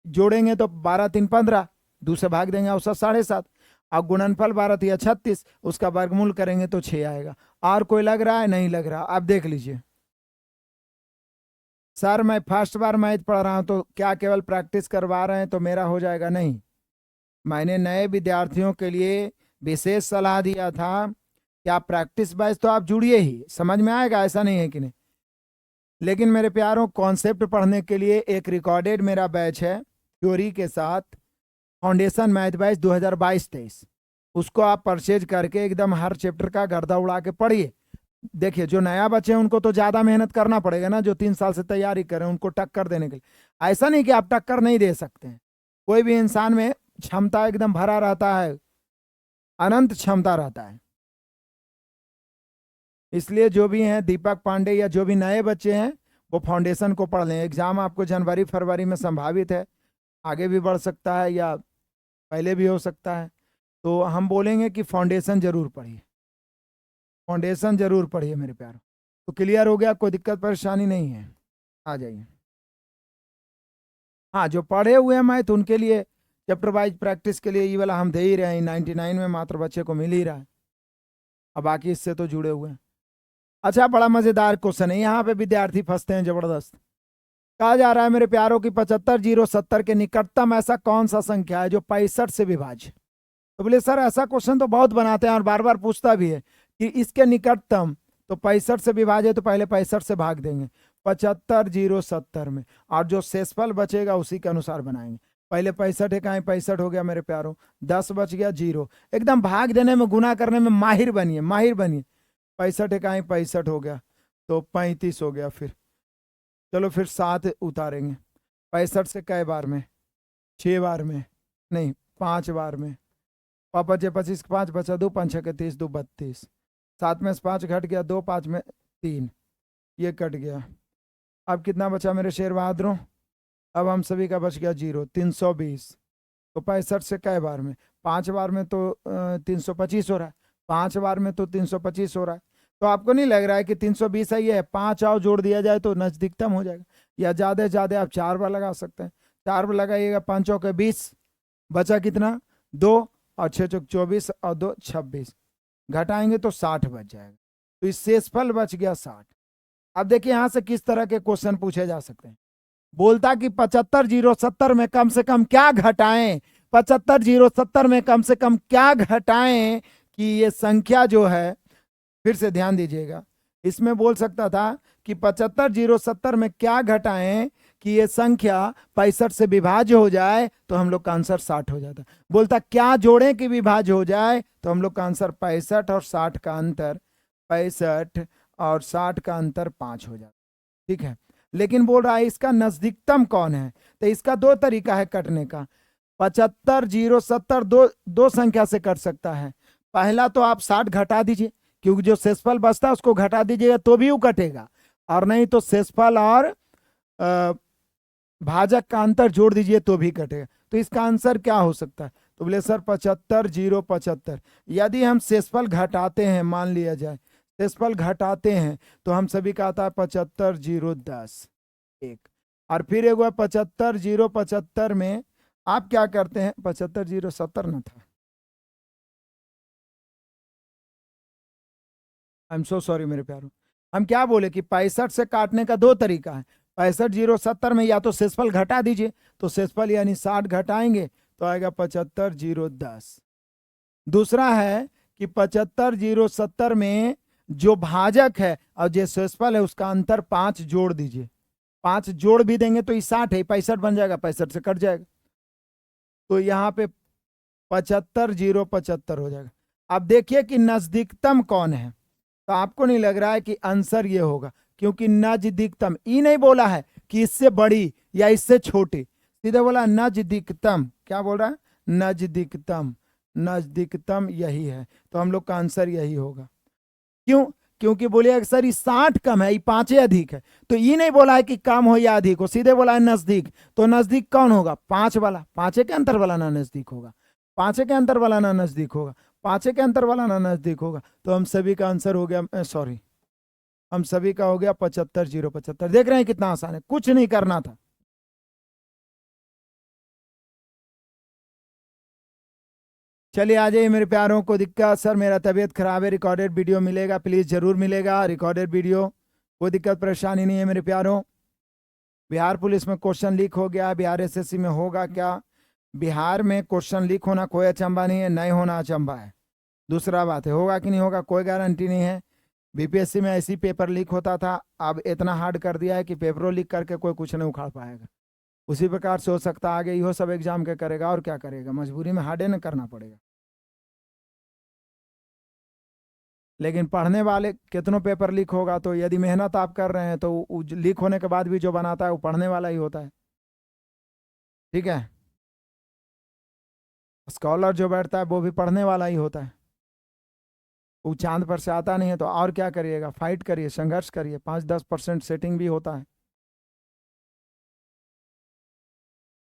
जोड़ेंगे तो 12 3 15, दूसरे भाग देंगे औसत 7.5, और गुणनफल 12 3 36, उसका वर्गमूल करेंगे तो 6 आएगा। और कोई लग रहा है? नहीं लग रहा। आप देख लीजिए। सर मैं फर्स्ट बार मैथ पढ़ रहा हूं तो क्या केवल प्रैक्टिस करवा रहे हैं तो मेरा हो जाएगा? नहीं, मैंने नए विद्यार्थियों के लिए विशेष सलाह दिया था कि आप प्रैक्टिस बैच तो आप जुड़िए ही, समझ में आएगा, ऐसा नहीं है कि नहीं। लेकिन मेरे प्यारों कॉन्सेप्ट पढ़ने के लिए एक रिकॉर्डेड मेरा बैच है थ्योरी के साथ, फाउंडेशन मैथ बैच 2022-23, उसको आप परचेज करके एकदम हर चैप्टर का गर्दा उड़ा के पढ़िए। देखिए जो नया बच्चे हैं उनको तो ज्यादा मेहनत करना पड़ेगा ना, जो 3 साल से तैयारी करें उनको टक्कर देने के लिए। ऐसा नहीं कि आप टक्कर नहीं दे सकते हैं, कोई भी इंसान में क्षमता एकदम भरा रहता है, अनंत क्षमता रहता है। इसलिए जो भी हैं दीपक पांडे या जो भी नए बच्चे हैं वो फाउंडेशन को पढ़ लें। एग्जाम आपको जनवरी फरवरी में संभावित है, आगे भी बढ़ सकता है या पहले भी हो सकता है। तो हम बोलेंगे कि फाउंडेशन जरूर पढ़िए, फाउंडेशन जरूर पढ़िए मेरे प्यारों। तो क्लियर हो गया, कोई दिक्कत परेशानी नहीं है? आ जाइए। हाँ जो पढ़े हुए हैं मैथ उनके लिए चैप्टर वाइज प्रैक्टिस के लिए ये वाला हम दे ही रहे हैं, 99 में मात्र बच्चे को मिल ही रहा है, अब बाकी इससे तो जुड़े हुए हैं। अच्छा बड़ा मजेदार क्वेश्चन है, यहाँ पे विद्यार्थी फंसते हैं जबरदस्त। कहा जा रहा है मेरे प्यारों की 75 0 70 के निकटतम ऐसा कौन सा संख्या है जो 65 से विभाज्य? तो बोले सर ऐसा क्वेश्चन तो बहुत बनाते हैं और बार बार पूछता भी है कि इसके निकटतम, तो 65 से विभाज्य तो पहले 65 से भाग देंगे 75 0 70 में, और जो शेषफल बचेगा उसी के अनुसार बनाएंगे। पहले 65 है, कहीं 65 हो गया मेरे प्यारों, 10 बच गया 0, एकदम भाग देने में गुना करने में माहिर बनिए, माहिर बनिए। 65 है, कहीं 65 हो गया तो 35 हो गया। फिर चलो फिर 7 उतारेंगे, 65 से कई बार में? 6 बार में, नहीं 5 बार में। 5 25, 5 बचा 2, 5 6 30, 2 32, 7 में से 5 घट गया 2, 5 में 3, ये कट गया। अब कितना बचा मेरे शेर बहादुरों? अब हम सभी का बच गया 0, 320। तो 65 से कई बार में? 5 बार में तो 325 हो रहा है, 5 बार में तो 325 हो रहा है। तो आपको नहीं लग रहा है कि 320 सही है? 5 और जोड़ दिया जाए तो नजदीकतम हो जाएगा, या ज्यादा से ज्यादा आप 4 बार लगा सकते हैं। 4 बार लगाइएगा, 5 चौके 20, बचा कितना? 2, और 6 चौक 24 और 2 26, घटाएंगे तो 60 बच जाएगा। तो इस शेषफल बच गया 60। अब देखिए यहां से किस तरह के क्वेश्चन पूछे जा सकते हैं। बोलता कि 75 0 70 में कम से कम क्या घटाएं, 75 0 70 में कम से कम क्या घटाएं कि ये संख्या जो है, फिर से ध्यान दीजिएगा, इसमें बोल सकता था कि 75 0 70 में क्या घटाएं कि ये संख्या 65 से विभाज्य हो जाए, तो हम लोग का आंसर 60 हो जाता। बोलता क्या जोड़ें कि विभाज्य हो जाए, तो हम लोग का आंसर 65 और 60 का अंतर, 65 और 60 का अंतर 5 हो जाता। ठीक है, लेकिन बोल रहा है इसका नजदीकतम कौन है? तो इसका 2 तरीका है कटने का। 75 0 70 दो संख्या से कट सकता है। पहला तो आप 60 घटा दीजिए, क्योंकि जो शेषफल बचता है उसको घटा दीजिएगा तो भी वो कटेगा, और नहीं तो शेषफल और भाजक का अंतर जोड़ दीजिए तो भी कटेगा। तो इसका आंसर क्या हो सकता है? तो बोले सर 75 0 75। यदि हम शेषफल घटाते हैं, मान लिया जाए शेषफल घटाते हैं, तो हम सभी का आता है 75 0 10 1, और फिर एक 75 0 75 में आप क्या करते हैं? 75 0 70 ना था, आई एम सो सॉरी मेरे प्यारों। हम क्या बोले कि 65 से काटने का 2 तरीका है। 65 0 70 में या तो शेषफल घटा दीजिए, तो शेषफल यानी 60 घटाएंगे तो आएगा 75 0 10। दूसरा है कि 75 0 70 में जो भाजक है और जो शेषफल है उसका अंतर 5 जोड़ दीजिए, 5 जोड़ भी देंगे तो ये 60 है, 65 बन जाएगा, 65 से कट जाएगा। तो यहाँ पे 75 0 75 हो जाएगा। अब देखिए कि नजदीकतम कौन है, तो आपको नहीं लग रहा है कि आंसर ये होगा? क्योंकि नजदीकतम, ई नहीं बोला है कि इससे बड़ी या इससे छोटी, सीधे बोला नजदीकतम। क्या बोल रहा है? नजदीकतम। नजदीकतम यही है, तो हम लोग का आंसर यही होगा। क्यों? क्योंकि बोलिए सर ये 60 कम है, ये 5 अधिक है, तो ये नहीं बोला है कि कम हो या अधिक हो, सीधे बोला है नजदीक। तो नजदीक कौन होगा? 5 वाला, 5 के अंतर वाला ना नजदीक होगा, 5 के अंतर वाला ना नजदीक होगा, 5 के अंतर वाला ना नजदीक होगा। तो हम सभी का आंसर हो गया, सॉरी, हम सभी का हो गया 75,075। देख रहे हैं कितना आसान है, कुछ नहीं करना था। चलिए आ जाइए मेरे प्यारों। को दिक्कत? सर मेरा तबीयत खराब है, रिकॉर्डेड वीडियो मिलेगा? प्लीज जरूर मिलेगा रिकॉर्डेड वीडियो, कोई दिक्कत परेशानी नहीं है मेरे प्यारों। बिहार पुलिस में क्वेश्चन लीक हो गया, बिहार एसएससी में होगा क्या? बिहार में क्वेश्चन लीक होना कोई अचंभा नहीं है, नहीं होना अचंभा है। दूसरा बात है, होगा कि नहीं होगा कोई गारंटी नहीं है। बीपीएससी में ऐसी पेपर लीक होता था, अब इतना हार्ड कर दिया है कि पेपरों लीक करके कोई कुछ नहीं उखाड़ पाएगा। उसी प्रकार से हो सकता है आगे इहो सब एग्जाम के करेगा, और क्या करेगा, मजबूरी में हार्डे न करना पड़ेगा। लेकिन पढ़ने वाले कितनों पेपर लीक होगा, तो यदि मेहनत आप कर रहे हैं तो लीक होने के बाद भी जो बनाता है वो पढ़ने वाला ही होता है। ठीक है, स्कॉलर जो बैठता है वो भी पढ़ने वाला ही होता है। वो चांद पर से आता नहीं है, तो और क्या करिएगा, फाइट करिए, संघर्ष करिए, 5-10% सेटिंग भी होता है।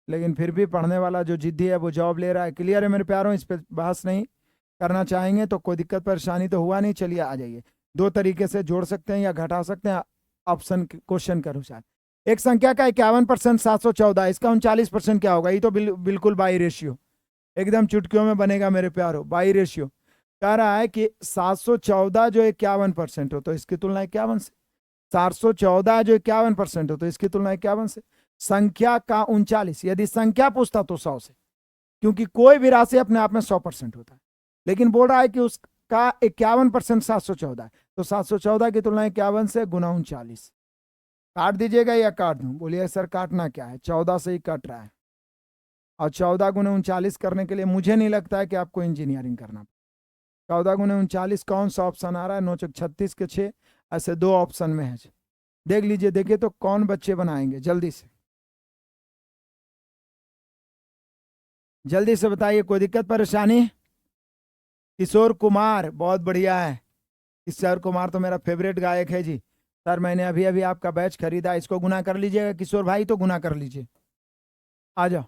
लेकिन फिर भी पढ़ने वाला जो जिद्दी है वो जॉब ले रहा है। क्लियर है मेरे प्यारों? इस पर बहस नहीं करना चाहेंगे तो कोई दिक्कत परेशानी तो हुआ नहीं। चलिए आ जाइए। दो तरीके से जोड़ सकते हैं या घटा सकते हैं, ऑप्शन क्वेश्चन के अनुसार। एक संख्या का 51% 714, इसका 39% क्या होगा? ये तो बिल्कुल बाई रेशियो, एकदम चुटकियों में बनेगा मेरे प्यारो। बाई रेशियो कह रहा है कि 714 जो 51% हो तो इसकी तुलना 51 से, 714 जो 51% हो तो इसकी तुलना 51 से। संख्या का 39, यदि संख्या पूछता तो 100 से, क्योंकि कोई भी राशि अपने आप में 100% होता है। लेकिन बोल रहा है कि उसका 51% 714 है, तो 714 की तुलना 51 से गुना 39। काट दीजिएगा या काट दूं? बोलिए सर काटना क्या है, 14 से ही कट रहा है। और 14 गुना 39 करने के लिए मुझे नहीं लगता है कि आपको इंजीनियरिंग करना। 14 गुना 39 कौन सा ऑप्शन आ रहा है? 9 चौक 36 के 6, ऐसे दो ऑप्शन में है। देख लीजिए, देखिए तो कौन बच्चे बनाएंगे, जल्दी से जल्दी से बताइए, कोई दिक्कत परेशानी? किशोर कुमार, बहुत बढ़िया है। किशोर कुमार तो मेरा फेवरेट गायक है जी। सर मैंने अभी अभी आपका बैच खरीदा, इसको गुना कर लीजिएगा किशोर भाई, तो गुना कर लीजिए। आ जाओ,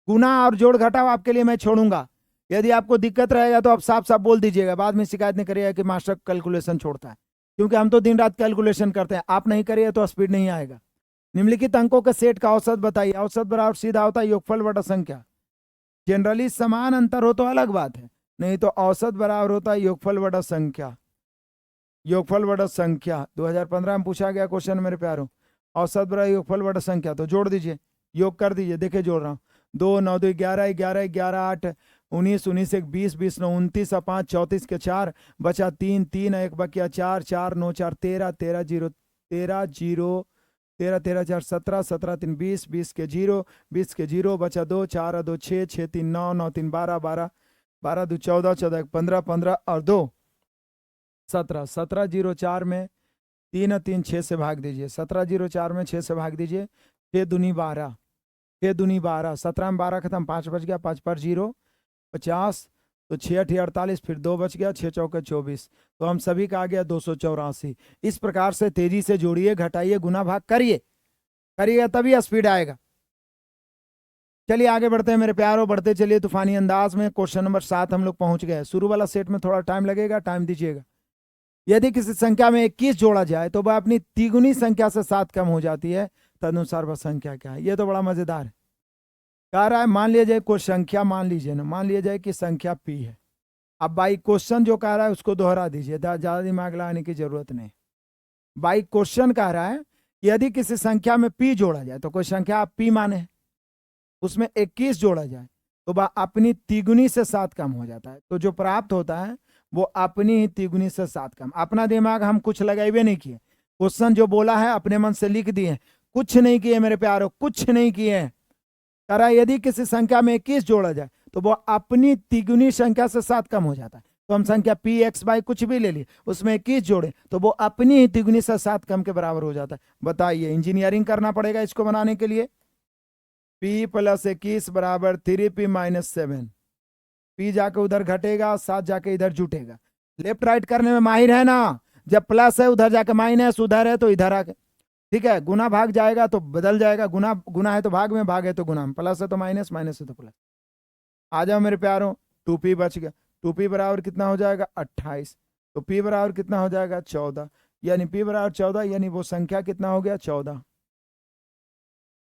गुना और जोड़ घटाओ आपके लिए मैं छोड़ूंगा। यदि आपको दिक्कत रहेगा तो आप साफ साफ बोल दीजिएगा, बाद में शिकायत नहीं करिएगा कि मास्टर कैलकुलेशन छोड़ता है, क्योंकि हम तो दिन रात कैलकुलेशन करते हैं। आप नहीं करिए तो स्पीड नहीं आएगा। निम्नलिखित अंकों के सेट का औसत बताइए। औसत बराबर सीधा होता है योगफल बटा संख्या। जनरली समान अंतर हो तो अलग बात है, नहीं तो औसत बराबर होता है योगफल बटा संख्या। योगफल बटा संख्या 2015 में पूछा गया क्वेश्चन मेरे प्यारों। औसत बराबर योगफल बटा संख्या, तो जोड़ दीजिए, योग कर दीजिए। देखिए जोड़ रहा हूँ, 2 9 2 11 11 11 8 19 19 1 20 20 9 29 5 34 के 4 बचा 3 3 1 बकिया 4 4 9 4 13 13 0 13 0 13 13 4 17 17 3 20 20 के 0 20 के 0 बचा 2 4 2 6 6 3 9 9 3 12 12 12 2 14 14 15 15 और 2 17 17 0 4 में 3 3 6 से भाग दीजिए। 17 0 4 में 6 से भाग दीजिए। 6 दूनी 12, 6 दूनी 12, 17 में 12 खत्म, 5 बच गया, 5 पर 0 50, तो 6 8 48, फिर 2 बच गया, 6 चौके 24, तो हम सभी का आ गया 284। इस प्रकार से तेजी से जोड़िए, घटाइए, गुना भाग करिए, करिएगा तभी स्पीड आएगा। चलिए आगे बढ़ते हैं मेरे प्यारों, बढ़ते चलिए तूफानी अंदाज में। क्वेश्चन नंबर 7 हम लोग पहुंच गए। शुरू वाला सेट में थोड़ा टाइम लगेगा, टाइम दीजिएगा। यदि किसी संख्या में 21 जोड़ा जाए तो वह अपनी तिगुनी संख्या से 7 कम हो जाती है, तदनुसार वह संख्या क्या है? ये तो बड़ा मजेदार है। कह रहा है मान लिया जाए कोई संख्या, मान लीजिए ना, मान लिया जाए कि संख्या पी है। अब बाई क्वेश्चन जो कह रहा है उसको दोहरा दीजिए, ज्यादा दिमाग लगाने की जरूरत नहीं। बाई क्वेश्चन कह रहा है यदि किसी संख्या में पी जोड़ा जाए, तो कोई संख्या आप पी माने, उसमें 21 जोड़ा जाए तो वह अपनी तिगुनी से 7 कम हो जाता है। तो जो प्राप्त होता है वो अपनी ही तिगुनी से 7 कम। अपना दिमाग हम कुछ लगाए नहीं किए, क्वेश्चन जो बोला है अपने मन से लिख दिए, कुछ नहीं किए मेरे प्यारों, कुछ नहीं किए। कह रहा है यदि किसी संख्या में 21 जोड़ा जाए तो वो अपनी तिगुनी संख्या से 7 कम हो जाता है। तो हम संख्या पी एक्स बाई कुछ भी ले लिए, उसमें 21 जोड़े तो वो अपनी ही तिगुनी से 7 कम के बराबर हो जाता है। बताइए, इंजीनियरिंग करना पड़ेगा इसको बनाने के लिए। p प्लस 21 बराबर 3p माइनस 7। p जाके उधर घटेगा, 7 जाके इधर जुटेगा। लेफ्ट राइट करने में माहिर है ना, जब प्लस है उधर जाके माइनस, उधर है तो इधर आके, ठीक है। गुना भाग जाएगा तो बदल जाएगा, गुना गुना है तो भाग में, भाग है तो गुना में, प्लस है तो माइनस, माइनस है तो प्लस। आ जाओ मेरे प्यारों, 2p बच गया। 2p बराबर कितना हो जाएगा 28, तो p बराबर कितना हो जाएगा 14, यानी p बराबर 14, यानी वो संख्या कितना हो गया 14।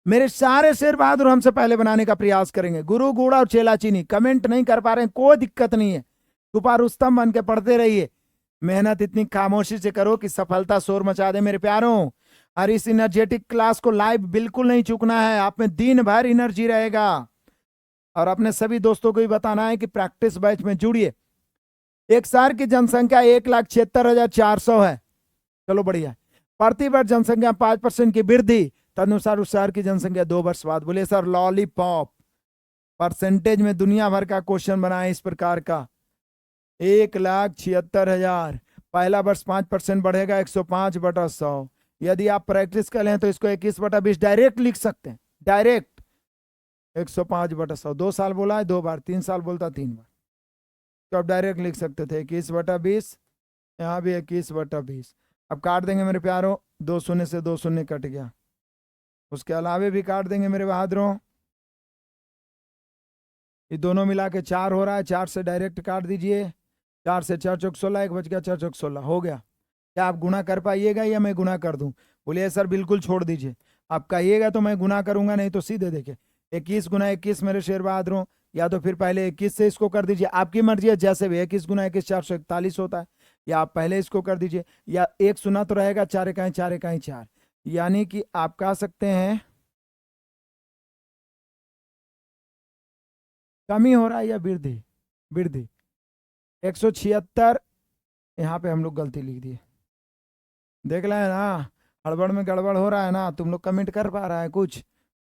मेरे सारे शेर बहादुर हमसे पहले बनाने का प्रयास करेंगे। गुरु गुड़ा और चेला चीनी कमेंट नहीं कर पा रहे हैं, कोई दिक्कत नहीं है, कृपा रुस्तम बन के पढ़ते रहिए। मेहनत इतनी खामोशी से करो कि सफलता शोर मचा दे मेरे प्यारों। और इस एनर्जेटिक क्लास को लाइव बिल्कुल नहीं चूकना है, आप में दिन भर एनर्जी रहेगा। और अपने सभी दोस्तों को भी बताना है कि प्रैक्टिस बैच में जुड़िए। एक शहर की जनसंख्या 1,76,400 है, चलो बढ़िया। प्रति वर्ष जनसंख्या 5% की वृद्धि, तदनुसार उस शहर की जनसंख्या 2 वर्ष बाद। बोले सर लॉलीपॉप परसेंटेज में दुनिया भर का क्वेश्चन बनाए इस प्रकार का। 1,76,000, पहला वर्ष 5% बढ़ेगा, 105/100। यदि आप प्रैक्टिस कर लें तो इसको 21/20 डायरेक्ट लिख सकते हैं, डायरेक्ट 105/100। 2 साल बोला है 2 बार, 3 साल बोलता 3 बार, तो आप डायरेक्ट लिख सकते थे 21/20, यहाँ भी 21/20। अब काट देंगे मेरे प्यारों, 2 शून्य से 2 शून्य कट गया, उसके अलावे भी काट देंगे मेरे बहादुरों। ये दोनों मिला के 4 हो रहा है, 4 से डायरेक्ट काट दीजिए। 4 से 4 चौक 16, 1 बच गया, 4 चौक 16 हो गया। क्या आप गुना कर पाइएगा या मैं गुना कर दूं? बोलिए सर बिल्कुल छोड़ दीजिए, आप कहिएगा तो मैं गुना करूंगा, नहीं तो सीधे देखिए 21 गुना 21 मेरे शेर बहादुरों, या तो फिर पहले 21 से इसको कर दीजिए, आपकी मर्जी है, जैसे भी 21 गुना 21 441 होता है, या आप पहले इसको कर दीजिए, या एक सुना तो रहेगा 4 इकाई 4 इकाई 4, यानी कि आप कह सकते हैं कमी हो रहा है या वृद्धि, वृद्धि। 176, यहाँ पे हम लोग गलती लिख दिए, देख लें ना, हड़बड़ में गड़बड़ हो रहा है ना, तुम लोग कमेंट कर पा रहा है, कुछ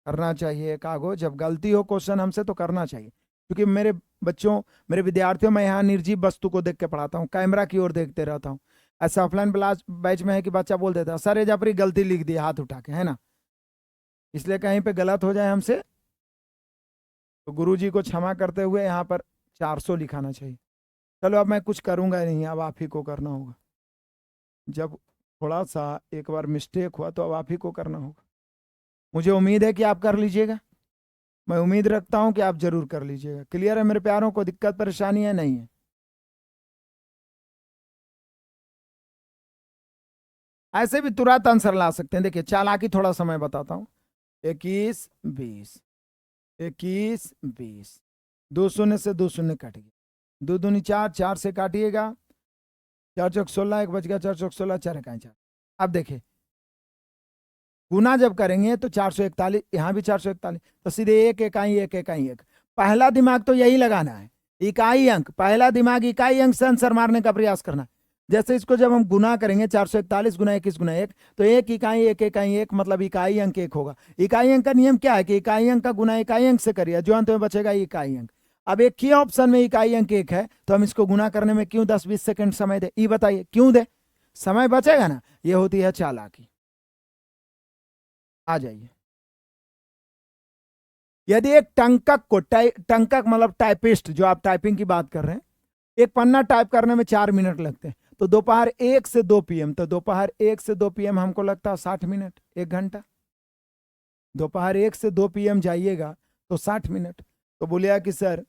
करना चाहिए कागो, जब गलती हो क्वेश्चन हमसे तो करना चाहिए, क्योंकि मेरे बच्चों, मेरे विद्यार्थियों, मैं यहाँ निर्जीव वस्तु को देख के पढ़ाता हूँ, कैमरा की ओर देखते रहता हूँ। ऐसा ऑफलाइन बैच में है कि बच्चा बोल देता है सर ये जापरी गलती लिख दी हाथ उठा के, है ना, इसलिए कहीं पे गलत हो जाए हमसे तो गुरुजी को क्षमा करते हुए यहाँ पर 400 लिखाना चाहिए। चलो अब मैं कुछ करूँगा नहीं, अब आप ही को करना होगा। जब थोड़ा सा एक बार मिस्टेक हुआ तो अब आप ही को करना होगा। मुझे उम्मीद है कि आप कर लीजिएगा, मैं उम्मीद रखता हूं कि आप जरूर कर लीजिएगा। क्लियर है मेरे प्यारों को, दिक्कत परेशानी है नहीं है? ऐसे भी तुरंत आंसर ला सकते हैं, देखिए चालाकी थोड़ा समय बताता हूं। 21 20, 21 20, 2 शून्य से 2 शून्य कट गया, 2 दूनी 4, 4 से काटिएगा, 4 चौक 16, 1 बच गया, 4 चौक 16, 4 इकाई 4। अब देखिए गुना जब करेंगे तो 441, यहाँ भी 441, तो सीधे 1 इकाई 1 इकाई 1। पहला दिमाग तो यही लगाना है, इकाई अंक, पहला दिमाग इकाई अंक से आंसर मारने का प्रयास करना। जैसे इसको जब हम गुना करेंगे 441 गुना 21 गुना 1, तो 1 इकाई 1 इकाई 1 मतलब इकाई अंक 1 होगा। इकाई अंक का नियम क्या है कि इकाई अंक का गुना इकाई अंक से करिए, जो अंत में बचेगा इकाई अंक। अब एक ही ऑप्शन में इकाई अंक 1 है, तो हम इसको गुना करने में क्यों 10-20 सेकंड समय दे? ये बताइए क्यों दे? समय बचेगा ना, ये होती है चालाकी। आ जाइए, यदि एक टंकक को टंकक मतलब टाइपिस्ट, जो आप टाइपिंग की बात कर रहे हैं, एक पन्ना टाइप करने में 4 मिनट लगते हैं, तो दोपहर 1 से 2 पीएम, तो दोपहर 1 से 2 पीएम हमको लगता है 60 मिनट, 1 घंटा। दोपहर 1 से 2 पीएम जाइएगा तो 60 मिनट। तो बोलिए कि सर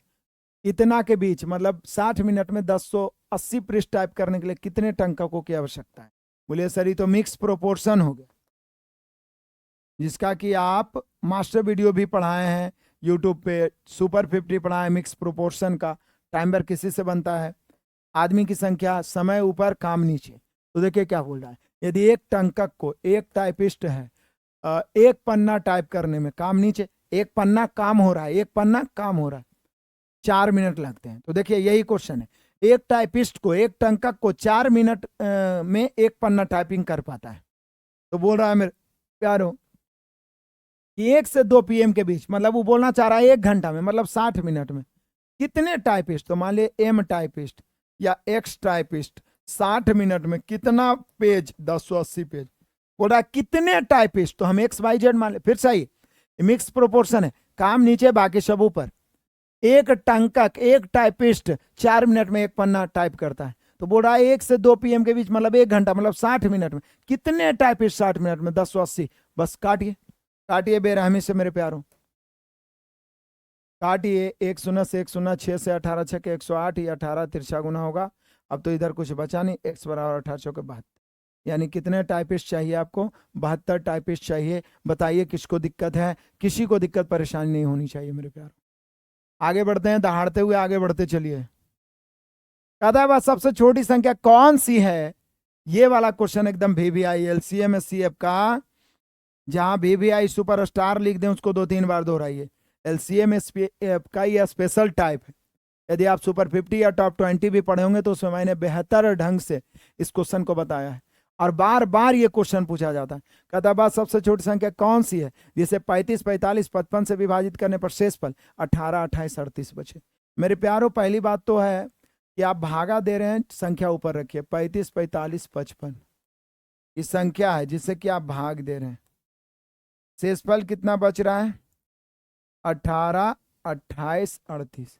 इतना के बीच मतलब 60 मिनट में 1080 पृष्ठ टाइप करने के लिए कितने टंककों की आवश्यकता है? बोलिए सर ये तो मिक्स प्रोपोर्शन हो गया, जिसका कि आप मास्टर वीडियो भी पढ़ाए हैं यूट्यूब पे, सुपर 50 पढ़ाए मिक्स प्रोपोर्शन का। टाइमर किसी से बनता है? आदमी की संख्या, समय ऊपर काम नीचे। तो देखिए क्या बोल रहा है, यदि एक टंकक को, एक टाइपिस्ट है, एक पन्ना टाइप करने में काम नीचे, एक पन्ना काम हो रहा है, एक पन्ना काम हो रहा है, 4 मिनट लगते हैं। तो देखिए यही क्वेश्चन है, एक टाइपिस्ट को, एक टंकक को 4 मिनट में एक पन्ना टाइपिंग कर पाता है। तो बोल रहा है मेरे प्यारों कि 1 से 2 पीएम के बीच, मतलब वो बोलना चाह रहा है 1 घंटा में, मतलब 60 मिनट में कितने टाइपिस्ट, तो मान लिया एम टाइपिस्ट, या एक्स टाइपिस्ट 60 मिनट में कितना पेज, 1080 पेज। बोल रहा कितने टाइपिस्ट, तो हम एक्स वाई जेड मान ले, फिर सही, मिक्स प्रोपोर्शन है, काम नीचे बाकी सब ऊपर। एक टंकक, एक टाइपिस्ट 4 मिनट में एक पन्ना टाइप करता है, तो बोल रहा है 1 से 2 PM के बीच मतलब 1 घंटा, मतलब 60 मिनट में कितने टाइपिस्ट 60 मिनट में, 1080। बस काटिए, काटिए बेरहमी से मेरे प्यारों, काटिए। 1 शून्य से 1 शून्य, 6 से 18 6 के 108, ये 18 तिरछा गुना होगा। अब तो इधर कुछ बचा नहीं, x बराबर 18 के 72, यानी कितने टाइपिस्ट चाहिए आपको, 72 टाइपिस्ट चाहिए। बताइए किसको दिक्कत है, किसी को दिक्कत परेशानी नहीं होनी चाहिए मेरे प्यार। आगे बढ़ते हैं, दहाड़ते हुए आगे बढ़ते चलिए। कहता है बस सबसे छोटी संख्या कौन सी है, ये वाला क्वेश्चन एकदम VVI LCM SCF का, जहां VVI सुपरस्टार लिख दें उसको 2-3 बार दोहराइए। LCM SCF का ये स्पेशल टाइप है। यदि आप सुपर 50 या टॉप 20 भी पढ़े होंगे तो उसमें मैंने बेहतर ढंग से इस क्वेश्चन को बताया है, और बार बार ये क्वेश्चन पूछा जाता है। कहता बात सबसे छोटी संख्या कौन सी है जिसे 35, 45, 55 से विभाजित करने पर शेषफल 18, 28, 38 बचे। मेरे प्यारों, पहली बात तो है कि आप भागा दे रहे हैं, संख्या ऊपर रखिए। 35, 45, 55 ये संख्या है जिसे कि आप भाग दे रहे हैं। शेषफल कितना बच रहा है, 18, 28, 38।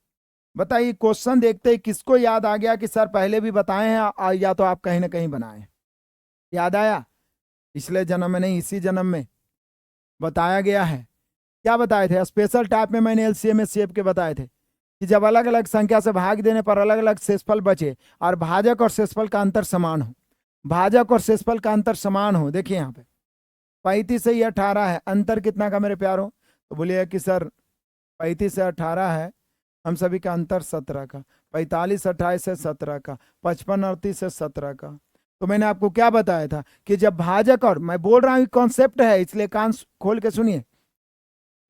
बताइए क्वेश्चन देखते ही किसको याद आ गया कि सर पहले भी बताए हैं, या तो आप कहीं ना कहीं बनाए। याद आया, पिछले जन्म में नहीं इसी जन्म में बताया गया है। क्या बताए थे, स्पेशल टाइप में मैंने LCM SCF के बताए थे कि जब अलग अलग संख्या से भाग देने पर अलग अलग शेषफल बचे और भाजक और शेषफल का अंतर समान हो, भाजक और शेषफल का अंतर समान हो। देखिए यहाँ पे 35 से ये 18 है, अंतर कितना का मेरे प्यारों, तो बोलिए कि सर 35 से 18 है, हम सभी का अंतर 17 का। 45 28 से 17 का, 55 38 से 17 का। तो मैंने आपको क्या बताया था कि जब भाजक, और मैं बोल रहा हूं कॉन्सेप्ट है इसलिए कान खोल के सुनिए,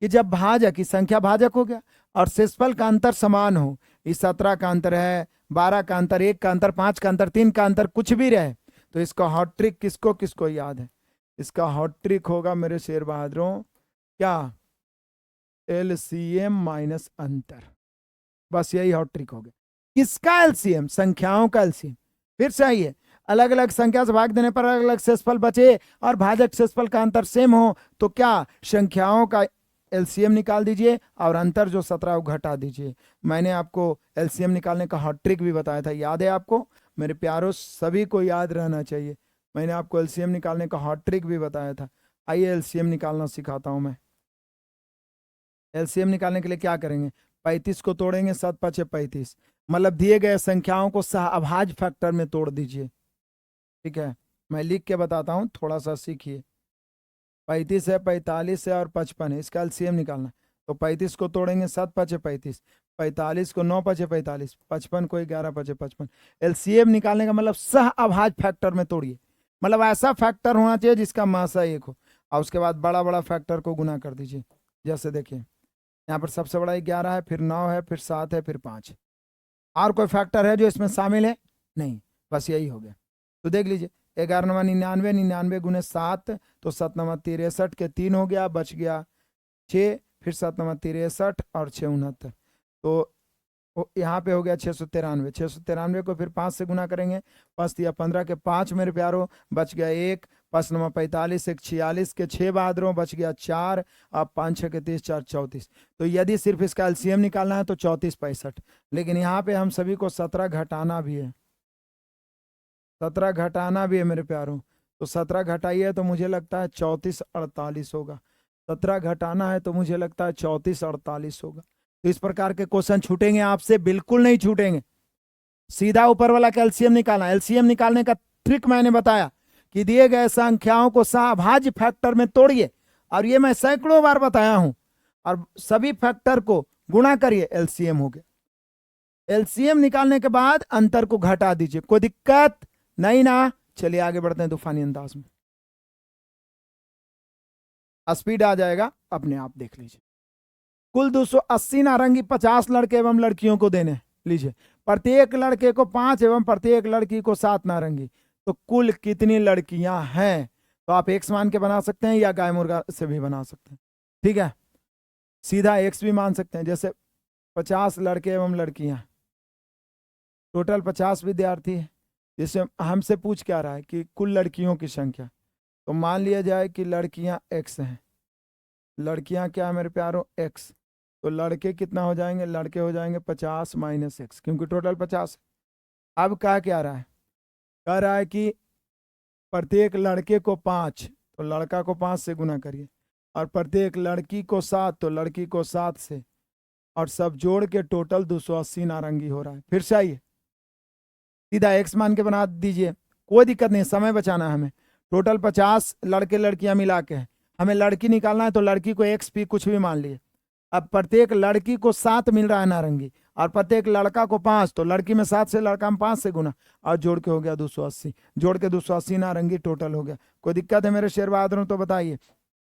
कि जब भाजक की संख्या भाजक हो गया और शेषफल का अंतर समान हो, इस 17 का अंतर है, 12 का अंतर, 1 का अंतर, 5 का अंतर, 3 का अंतर, कुछ भी रहे, तो इसका हॉट ट्रिक किसको किसको याद है, इसका हॉट ट्रिक होगा मेरे शेर बहादुरों, क्या, LCM माइनस अंतर। बस यही हॉट ट्रिक हो गया। किसका LCM, संख्याओं का LCM। फिर सही है, अलग अलग संख्या से भाग देने पर अलग अलग शेषफल बचे और भाजक शेषफल का अंतर सेम हो, तो क्या, संख्याओं का LCM निकाल दीजिए और अंतर जो 17 वो घटा दीजिए। मैंने आपको LCM निकालने का हॉट ट्रिक भी बताया था, याद है आपको मेरे प्यारों, सभी को याद रहना चाहिए। मैंने आपको LCM निकालने का हॉट ट्रिक भी बताया था। आइए LCM निकालना सिखाता हूं मैं। LCM निकालने के लिए क्या करेंगे, 35 को तोड़ेंगे, 7 5 35, मतलब दिए गए संख्याओं को सहअभाज्य फैक्टर में तोड़ दीजिए। ठीक है, मैं लिख के बताता हूं, थोड़ा सा सीखिए। 35 है, 45 है और 55 है, इसका LCM निकालना। तो 35 को तोड़ेंगे, 7 5 35, 45 को 9 5 45, 55 को 11 5 55। LCM निकालने का मतलब सहअभाज्य फैक्टर में तोड़िए, मतलब ऐसा फैक्टर होना चाहिए जिसका मासा 1 हो, और उसके बाद बड़ा बड़ा फैक्टर को गुना कर दीजिए। जैसे देखिए यहाँ पर सबसे बड़ा 11 है, फिर 9 है, फिर 7 है, फिर 5 है। और कोई फैक्टर है जो इसमें शामिल है, नहीं, बस यही हो गया। तो देख लीजिए, 11 नवा 99, 99 गुने 7, तो 7 नवा 63 के 3 हो गया, बच गया 6, फिर 7 नवा 63 और 6 69, तो यहाँ पे हो गया 693। 693 को फिर 5 से गुना करेंगे, 5 दिया 15 के 5 मेरे प्यारों, बच गया 1, 5 नवा 45, 1 46 के 6 बहादुरों, बच गया 4, अब 5 6 के 30, 4 34। तो यदि सिर्फ इसका LCM निकालना है तो 34 65, लेकिन यहाँ पे हम सभी को 17 घटाना भी है, 17 घटाना भी है मेरे प्यारों। तो 17 घटाइए तो मुझे लगता है 34 48 होगा। 17 घटाना है तो मुझे लगता है 34 48 होगा। तो इस प्रकार के क्वेश्चन छूटेंगे आपसे, बिल्कुल नहीं छूटेंगे। सीधा ऊपर वाला का LCM निकालना। LCM निकालने का ट्रिक मैंने बताया कि दिए गए संख्याओं को सहअभाज्य फैक्टर में तोड़िए, और ये मैं सैकड़ों बार बताया हूं, और सभी फैक्टर को गुणा करिए, LCM हो गया। LCM निकालने के बाद अंतर को घटा दीजिए, कोई दिक्कत नहीं ना। चलिए आगे बढ़ते हैं तूफानी अंदाज में, स्पीड आ जाएगा अपने आप, देख लीजिए। कुल 280 नारंगी 50 लड़के एवं लड़कियों को देने, लीजिए प्रत्येक लड़के को 5 एवं प्रत्येक लड़की को 7 नारंगी, तो कुल कितनी लड़कियां हैं, तो आप एक्स मान के बना सकते हैं या गाय मुर्गा से भी बना सकते हैं। ठीक है, सीधा एक्स भी मान सकते हैं, जैसे 50 लड़के एवं लड़कियां, टोटल 50 विद्यार्थी है। जैसे हमसे पूछ क्या रहा है कि कुल लड़कियों की संख्या, तो मान लिया जाए कि लड़कियां x हैं, लड़कियां क्या है मेरे प्यारों x, तो लड़के कितना हो जाएंगे, लड़के हो जाएंगे 50 माइनस x, क्योंकि टोटल 50 है। अब क्या रहा है, कह रहा है कि प्रत्येक लड़के को 5, तो लड़का को 5 से गुना करिए, और प्रत्येक लड़की को 7, तो लड़की को 7 से, और सब जोड़ के टोटल 280 नारंगी हो रहा है। फिर से आइए, सीधा एक्स मान के बना दीजिए, कोई दिक्कत नहीं, समय बचाना है हमें। टोटल 50 लड़के लड़कियां मिला के हैं, हमें लड़की निकालना है, तो लड़की को एक्स पी कुछ भी मान लिए। अब प्रत्येक लड़की को 7 मिल रहा है नारंगी, और प्रत्येक लड़का को 5, तो लड़की में 7 से, लड़का में 5 से गुना, और जोड़ के हो गया 280, जोड़ के 280 नारंगी टोटल हो गया। कोई दिक्कत है मेरे शेर बहादुरों तो बताइए।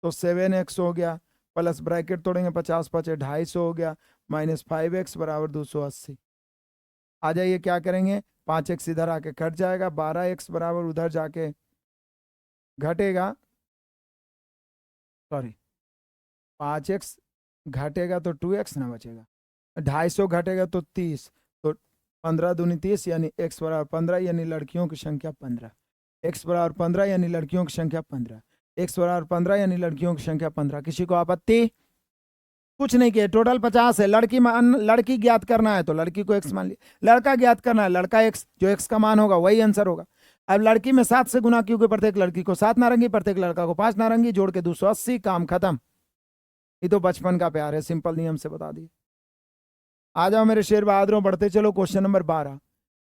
तो 7x हो गया, प्लस ब्रैकेट तोड़ेंगे 50 पचे 250 हो गया, माइनस 5x बराबर 280। आ जाइए क्या करेंगे, 5x इधर आके कट जाएगा, 12x बराबर उधर जाके घटेगा, सॉरी 5x घटेगा तो 2x ना बचेगा, 250 घटेगा तो 30, तो 15 दूनी 30, यानी x बराबर 15, यानी लड़कियों की संख्या 15, x बराबर 15 यानी लड़कियों की संख्या 15, x बराबर 15 यानी लड़कियों की संख्या 15। किसी को आपत्ति? कुछ नहीं किया, टोटल 50 है। लड़की ज्ञात करना है तो लड़की को x मान लिया, लड़का ज्ञात करना है, लड़का x, जो x का मान होगा वही आंसर होगा। अब लड़की में 7 से गुना, क्योंकि प्रत्येक लड़की को 7 नारंगी, प्रत्येक लड़का को 5 नारंगी, जोड़ के 280, काम खत्म। ये तो बचपन का प्यार है, सिंपल नियम से बता दिए। आ जाओ मेरे शेर बहादुरों, बढ़ते चलो। क्वेश्चन नंबर 12,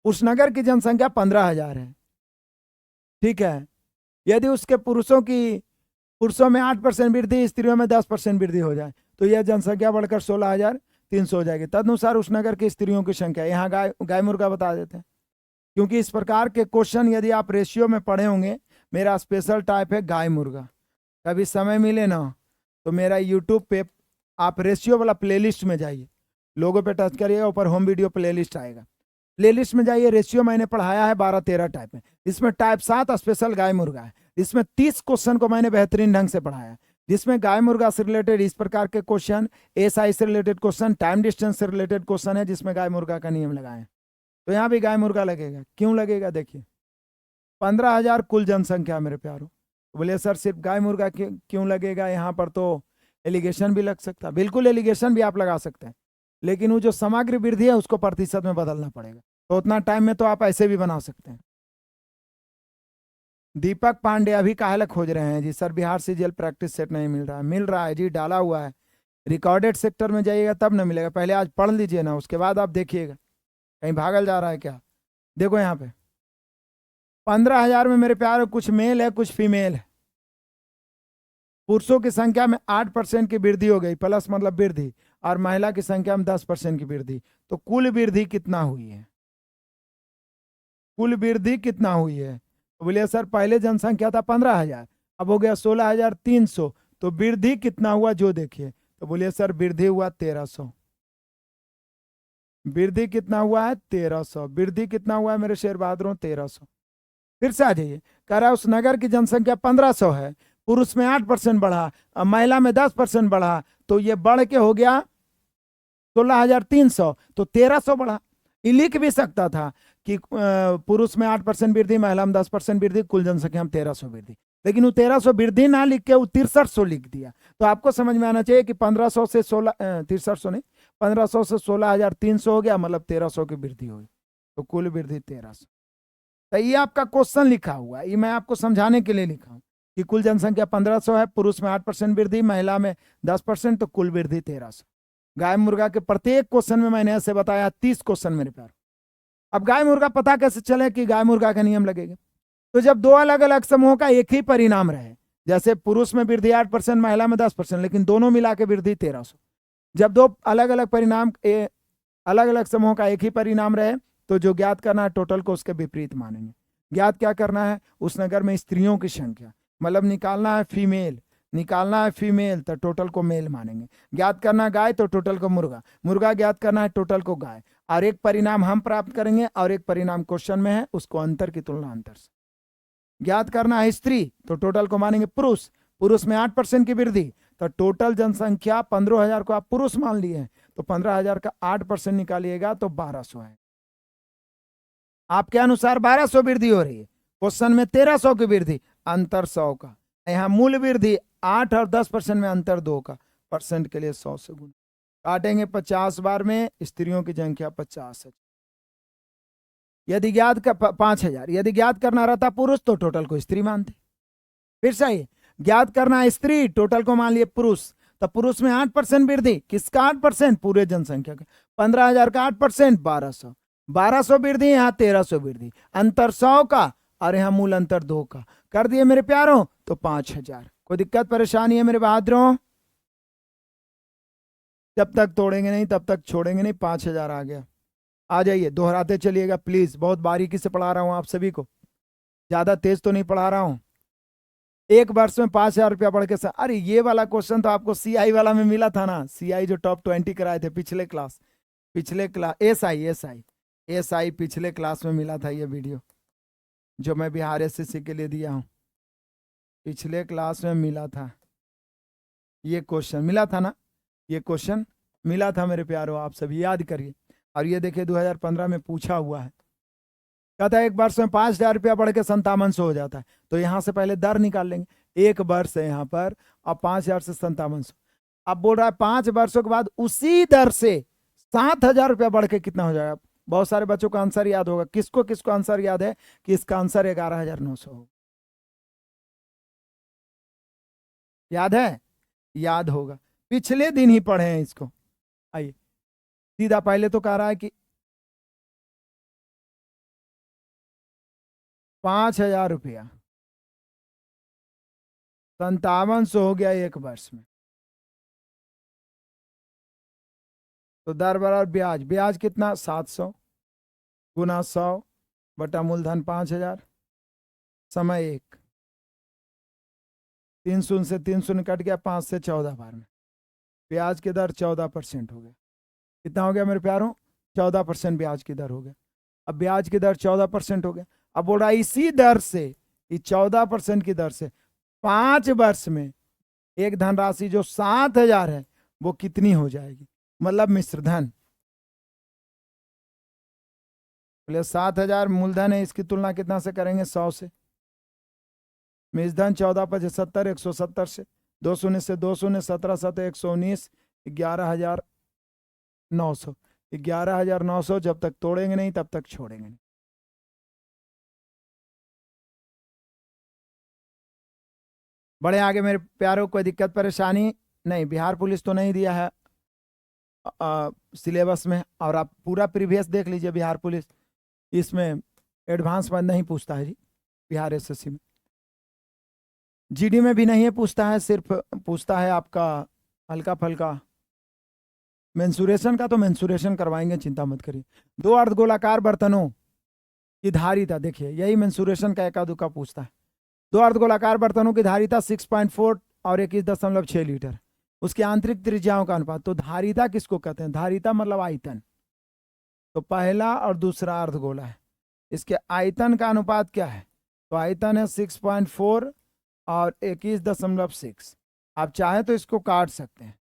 उस नगर की जनसंख्या 15,000 है, ठीक है। यदि उसके पुरुषों में 8% वृद्धि, स्त्रियों में 10% वृद्धि हो जाए, तो यह जनसंख्या बढ़कर 16,300 हो जाएगी। तदनुसार उस नगर की स्त्रियों की संख्या, यहाँ गाय मुर्गा बता देते हैं, क्योंकि इस प्रकार के क्वेश्चन यदि आप रेशियो में पढ़े होंगे, मेरा स्पेशल टाइप है गाय मुर्गा। कभी समय मिले ना तो मेरा यूट्यूब पे आप रेशियो वाला प्लेलिस्ट में जाइए, लोगों पे टच करिएगा, ऊपर होम वीडियो प्लेलिस्ट आएगा, प्लेलिस्ट में जाइए। रेशियो मैंने पढ़ाया है 12-13 टाइप में, इसमें टाइप 7 स्पेशल गाय मुर्गा है, इसमें 30 क्वेश्चन को मैंने बेहतरीन ढंग से पढ़ाया है, जिसमें गाय मुर्गा से रिलेटेड इस प्रकार के क्वेश्चन, एसआई से रिलेटेड क्वेश्चन, टाइम डिस्टेंस से रिलेटेड क्वेश्चन है, जिसमें गाय मुर्गा का नियम लगाए। तो यहाँ भी गाय मुर्गा लगेगा, क्यों लगेगा देखिए। 15,000 कुल जनसंख्या मेरे प्यारों, बोले सर सिर्फ गाय मुर्गा क्यों लगेगा यहाँ पर, तो एलिगेशन भी लग सकता है, बिल्कुल एलिगेशन भी आप लगा सकते हैं, लेकिन वो जो समग्र वृद्धि है उसको प्रतिशत में बदलना पड़ेगा, तो उतना टाइम में तो आप ऐसे भी बना सकते हैं। दीपक पांडे अभी काहे खोज रहे हैं जी, sir Bihar CGL practice set नहीं मिल रहा है। मिल रहा है जी, डाला हुआ है, रिकॉर्डेड सेक्टर में जाइएगा तब ना मिलेगा, पहले आज पढ़ लीजिए ना, उसके बाद आप देखिएगा कहीं भागल जा रहा है क्या। देखो यहाँ पे 15,000 में मेरे प्यार कुछ मेल है कुछ फीमेल है। पुरुषों की संख्या में 8% की वृद्धि हो गई, प्लस मतलब वृद्धि, और महिला की संख्या में 10% की वृद्धि, तो कुल वृद्धि कितना हुई है, कुल वृद्धि कितना हुई है। तो बोलिए सर पहले जनसंख्या था 15,000, अब हो गया 16,300, तो वृद्धि कितना हुआ जो देखिए। तो बोलिए सर वृद्धि हुआ 1300, वृद्धि कितना हुआ है 1300, वृद्धि कितना हुआ है मेरे शेर बहादुरों 1300। फिर से आ जाइए, कह रहा है उस नगर की जनसंख्या 1500 है, पुरुष में 8% बढ़ा, अब महिला में 10% बढ़ा, तो ये बढ़ के हो गया 16,300, तो 1300 बढ़ा। ये लिख भी सकता था कि पुरुष में 8% वृद्धि, महिला में 10% वृद्धि, कुल जनसंख्या में 1300 वृद्धि, लेकिन वो 1300 वृद्धि ना लिख के वो 6300 लिख दिया। तो आपको समझ में आना चाहिए कि 1500 से 6300 नहीं, 1500 से 16,300 हो गया, मतलब 1300 की वृद्धि हुई, तो कुल वृद्धि 1300। तो ये आपका क्वेश्चन लिखा हुआ है, ये मैं आपको समझाने के लिए लिखा हूं कि कुल जनसंख्या 1500 है, पुरुष में 8% वृद्धि, महिला में 10%, तो कुल वृद्धि 1300। गाय मुर्गा के प्रत्येक क्वेश्चन में मैंने ऐसे बताया 30 क्वेश्चन मेरे प्यार। अब गाय मुर्गा पता कैसे चले कि गाय मुर्गा का नियम लगेगा, तो जब दो अलग अलग समूहों का एक ही परिणाम रहे, जैसे पुरुष में वृद्धि 8%, महिला में 10%, लेकिन दोनों मिला के वृद्धि 1300, जब दो अलग अलग परिणाम अलग अलग समूहों का एक ही परिणाम रहे, तो जो ज्ञात करना है टोटल को उसके विपरीत मानेंगे। ज्ञात क्या करना है, उस नगर में स्त्रियों की संख्या, मतलब निकालना है फीमेल, निकालना है फीमेल तो टोटल को मेल मानेंगे। ज्ञात करना गाय तो टोटल को मुर्गा, मुर्गा ज्ञात करना है टोटल को गाय, और एक परिणाम हम प्राप्त करेंगे और एक परिणाम क्वेश्चन में है, उसको अंतर की तुलना अंतर से। ज्ञात करना है स्त्री तो टोटल को मानेंगे पुरुष, पुरुष में 8% की वृद्धि, तो टोटल जनसंख्या 15,000 को आप पुरुष मान लिए हैं, तो 15,000 का 8% निकालिएगा तो 1200 है। आपके अनुसार 1200 वृद्धि हो रही है, क्वेश्चन में 1300 की वृद्धि, अंतर 100 का। यहाँ मूल वृद्धि 8 और 10% में अंतर 2 का, परसेंट के लिए 100 से गुना। काटेंगे 50 बार में, स्त्रियों की संख्या 50 है। यदि ज्ञात का 5000, यदि ज्ञात करना रहता पुरुष तो टोटल को स्त्री मानते। फिर सही, ज्ञात करना स्त्री, टोटल को मान लिए पुरुष, तो पुरुष में 8% वृद्धि, किसका 8%? पूरे जनसंख्या का। 15,000 का 8% 1200, 1200 वृद्धि, यहाँ 1300 वृद्धि, अंतर 100 का और यहाँ मूल अंतर 2 का। कर दिए मेरे प्यारों, तो 5000। कोई दिक्कत परेशानी है मेरे बहादुरों? जब तक तोड़ेंगे नहीं तब तक छोड़ेंगे नहीं। 5000 आ गया। आ जाइए, दोहराते चलिएगा प्लीज, बहुत बारीकी से पढ़ा रहा हूं आप सभी को, ज्यादा तेज तो नहीं पढ़ा रहा हूं। एक वर्ष में 5000 रुपया बढ़ के अरे ये वाला क्वेश्चन तो आपको सीआई वाला में मिला था ना, सीआई जो टॉप 20 कराए थे पिछले क्लास एसआई पिछले क्लास में मिला था ये वीडियो, जो मैं बिहार एसएससी के लिए दिया हूं। पिछले क्लास में मिला था ये क्वेश्चन, मिला था ना, ये क्वेश्चन मिला था मेरे प्यारों, आप सभी याद करिए। और ये देखिए 2015 में पूछा हुआ है, कहता है एक वर्ष में 5000 रुपया बढ़ के 5700 हो जाता है, तो यहां से पहले दर निकाल लेंगे। एक वर्ष है यहाँ पर, अब 5000 से 5700। अब बोल रहा है 5 वर्षों के बाद उसी दर से 7000 रुपया बढ़ के कितना हो जाएगा? बहुत सारे बच्चों का आंसर याद होगा। किसको किसको आंसर याद है कि इसका आंसर 11900 होगा? याद है? याद होगा, पिछले दिन ही पढ़े हैं इसको। आइए सीधा पहले तो कह रहा है कि 5000 रुपया 5700 हो गया एक वर्ष में, तो दर बराबर ब्याज, ब्याज कितना? 700 गुना 100 बटा मूलधन 5000, समय 1, 3 शून्य से 3 शून्य कट गया, 5 से 14 बार में ब्याज की दर 14% हो गया। कितना हो गया मेरे प्यारों? 14% ब्याज की दर हो गया। अब ब्याज की दर 14% हो गया। अब बोल रहा है इसी दर से, इस 14% की दर से 5 वर्ष में एक धनराशि जो 7000 है वो कितनी हो जाएगी? मतलब मिश्र धन। 7000 मूलधन है, इसकी तुलना कितना से करेंगे? 100 से। मिश्र धन 14 5 70, 170 से, 2 शून्य से 2 शून्य, 17 7 119, 11900। 11900 जब तक तोड़ेंगे नहीं तब तक छोड़ेंगे नहीं। बड़े आगे मेरे प्यारों, कोई दिक्कत परेशानी नहीं? बिहार पुलिस तो नहीं दिया है सिलेबस में, और आप पूरा प्रीवियस देख लीजिए। बिहार पुलिस इसमें एडवांस में नहीं पूछता है जी, बिहार एसएससी में। जीडी में भी नहीं पूछता है, सिर्फ पूछता है आपका हल्का फल्का मेंसुरेशन का, तो मेंसुरेशन करवाएंगे, चिंता मत करिए। 2 अर्धगोलाकार बर्तनों की धारिता, देखिए यही मेंसुरेशन का एका दुक्का पूछता है। 2 अर्धगोलाकार बर्तनों की धारिता 6.4 और 21.6 लीटर, उसकी आंतरिक त्रिज्याओं का अनुपात। तो धारिता किसको कहते हैं? धारिता मतलब आयतन। तो पहला और दूसरा अर्धगोला है, इसके आयतन का अनुपात क्या है? तो आयतन है 6.4 और 21.6। आप चाहे तो इसको काट सकते हैं,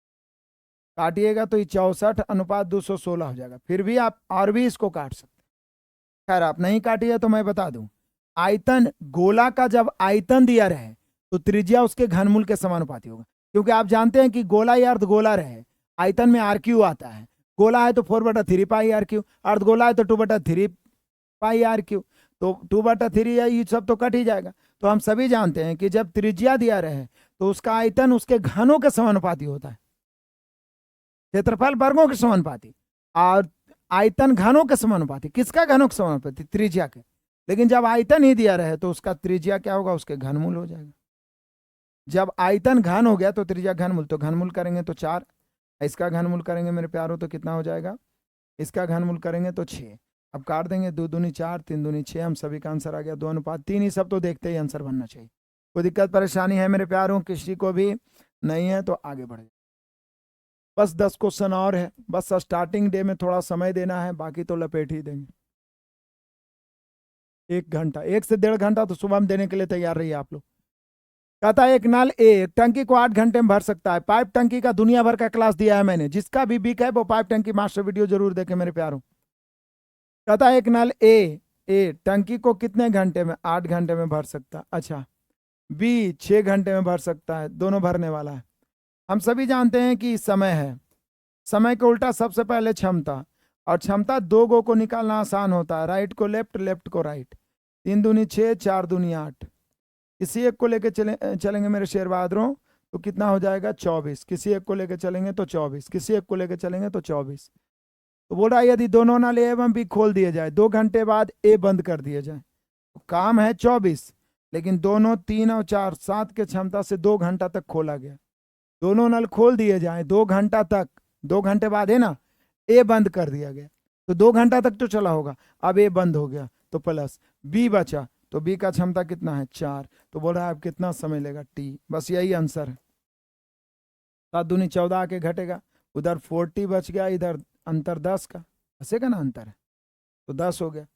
काटिएगा तो ये 64:216 हो जाएगा। फिर भी आप और भी इसको काट सकते हैं। खैर आप नहीं काटिए तो मैं बता दूं, आयतन गोला का जब आयतन दिया रहे तो त्रिज्या उसके घनमूल के समानुपाती होगा, क्योंकि आप जानते हैं कि गोला या अर्धगोला रहे आयतन में आर क्यू आता है। गोला है तो 4/3 पाई आर क्यू, अर्धगोला है तो 2/3 पाई आर क्यू, तो 2/3 ये सब तो कट ही जाएगा। तो हम सभी जानते हैं कि जब त्रिज्या दिया रहे तो उसका आयतन उसके घनों के समानुपाती होता है, क्षेत्रफल वर्गों के समानुपाती, और आयतन घनों के समानुपाती। किसका घनों के समानुपाती? त्रिज्या के। लेकिन जब आयतन ही दिया रहे तो उसका त्रिज्या क्या होगा? उसके घनमूल हो जाएगा। जब आयतन घन हो गया तो त्रिज्या घनमूल, तो घनमूल करेंगे तो 4, इसका घनमूल करेंगे मेरे प्यारों तो कितना हो जाएगा? इसका घनमूल करेंगे तो 6। अब काट देंगे, 2 दूनी 4, 3 दूनी 6, हम सभी का आंसर आ गया 2:3। ही सब तो देखते ही आंसर बनना चाहिए। कोई दिक्कत परेशानी है मेरे प्यारों? किसी को भी नहीं है तो आगे बढ़े। बस 10 क्वेश्चन और है, बस स्टार्टिंग डे में थोड़ा समय देना है, बाकी तो लपेट ही देंगे। 1 घंटा, 1 से 1.5 घंटा तो सुबह में देने के लिए तैयार रहिए आप लोग। कहता है एक नल एक टंकी को 8 घंटे में भर सकता है। पाइप टंकी का दुनिया भर का क्लास दिया है मैंने, जिसका भी वीक है वो पाइप टंकी मास्टर वीडियो जरूर देखे मेरे प्यारों। कहता है एक नल ए ए टंकी को कितने घंटे में, 8 घंटे में भर सकता है। अच्छा, बी 6 घंटे में भर सकता है, दोनों भरने वाला है। हम सभी जानते हैं कि समय है, समय के उल्टा सबसे पहले क्षमता, और क्षमता दो गो को निकालना आसान होता है, राइट को लेफ्ट, लेफ्ट को राइट। 3 दूनी 6, 4 दूनी 8। किसी एक को लेके चलेंगे मेरे शेर बहादुरों तो कितना हो जाएगा 24। किसी एक को लेके चलेंगे तो 24, किसी एक को लेके चलेंगे तो 24। तो बोल रहा है यदि दोनों नल ए एवं बी खोल दिए जाए, 2 घंटे बाद ए बंद कर दिए जाए, तो काम है 24, लेकिन दोनों 3 और 4 7 के क्षमता से 2 घंटा तक खोला गया। दोनों नल खोल दिए जाए 2 घंटा तक, 2 घंटे बाद है ना ए बंद कर दिया गया, तो 2 घंटा तक तो चला होगा। अब ए बंद हो गया तो प्लस बी बचा, तो बी का क्षमता कितना है 4। तो बोल रहा है अब कितना समय लेगा टी। बस यही आंसर है। 7 दूनी 14 आके घटेगा, उधर 40 बच गया, इधर अंतर 10 का बचेगा ना अंतर है, तो 10 हो गया।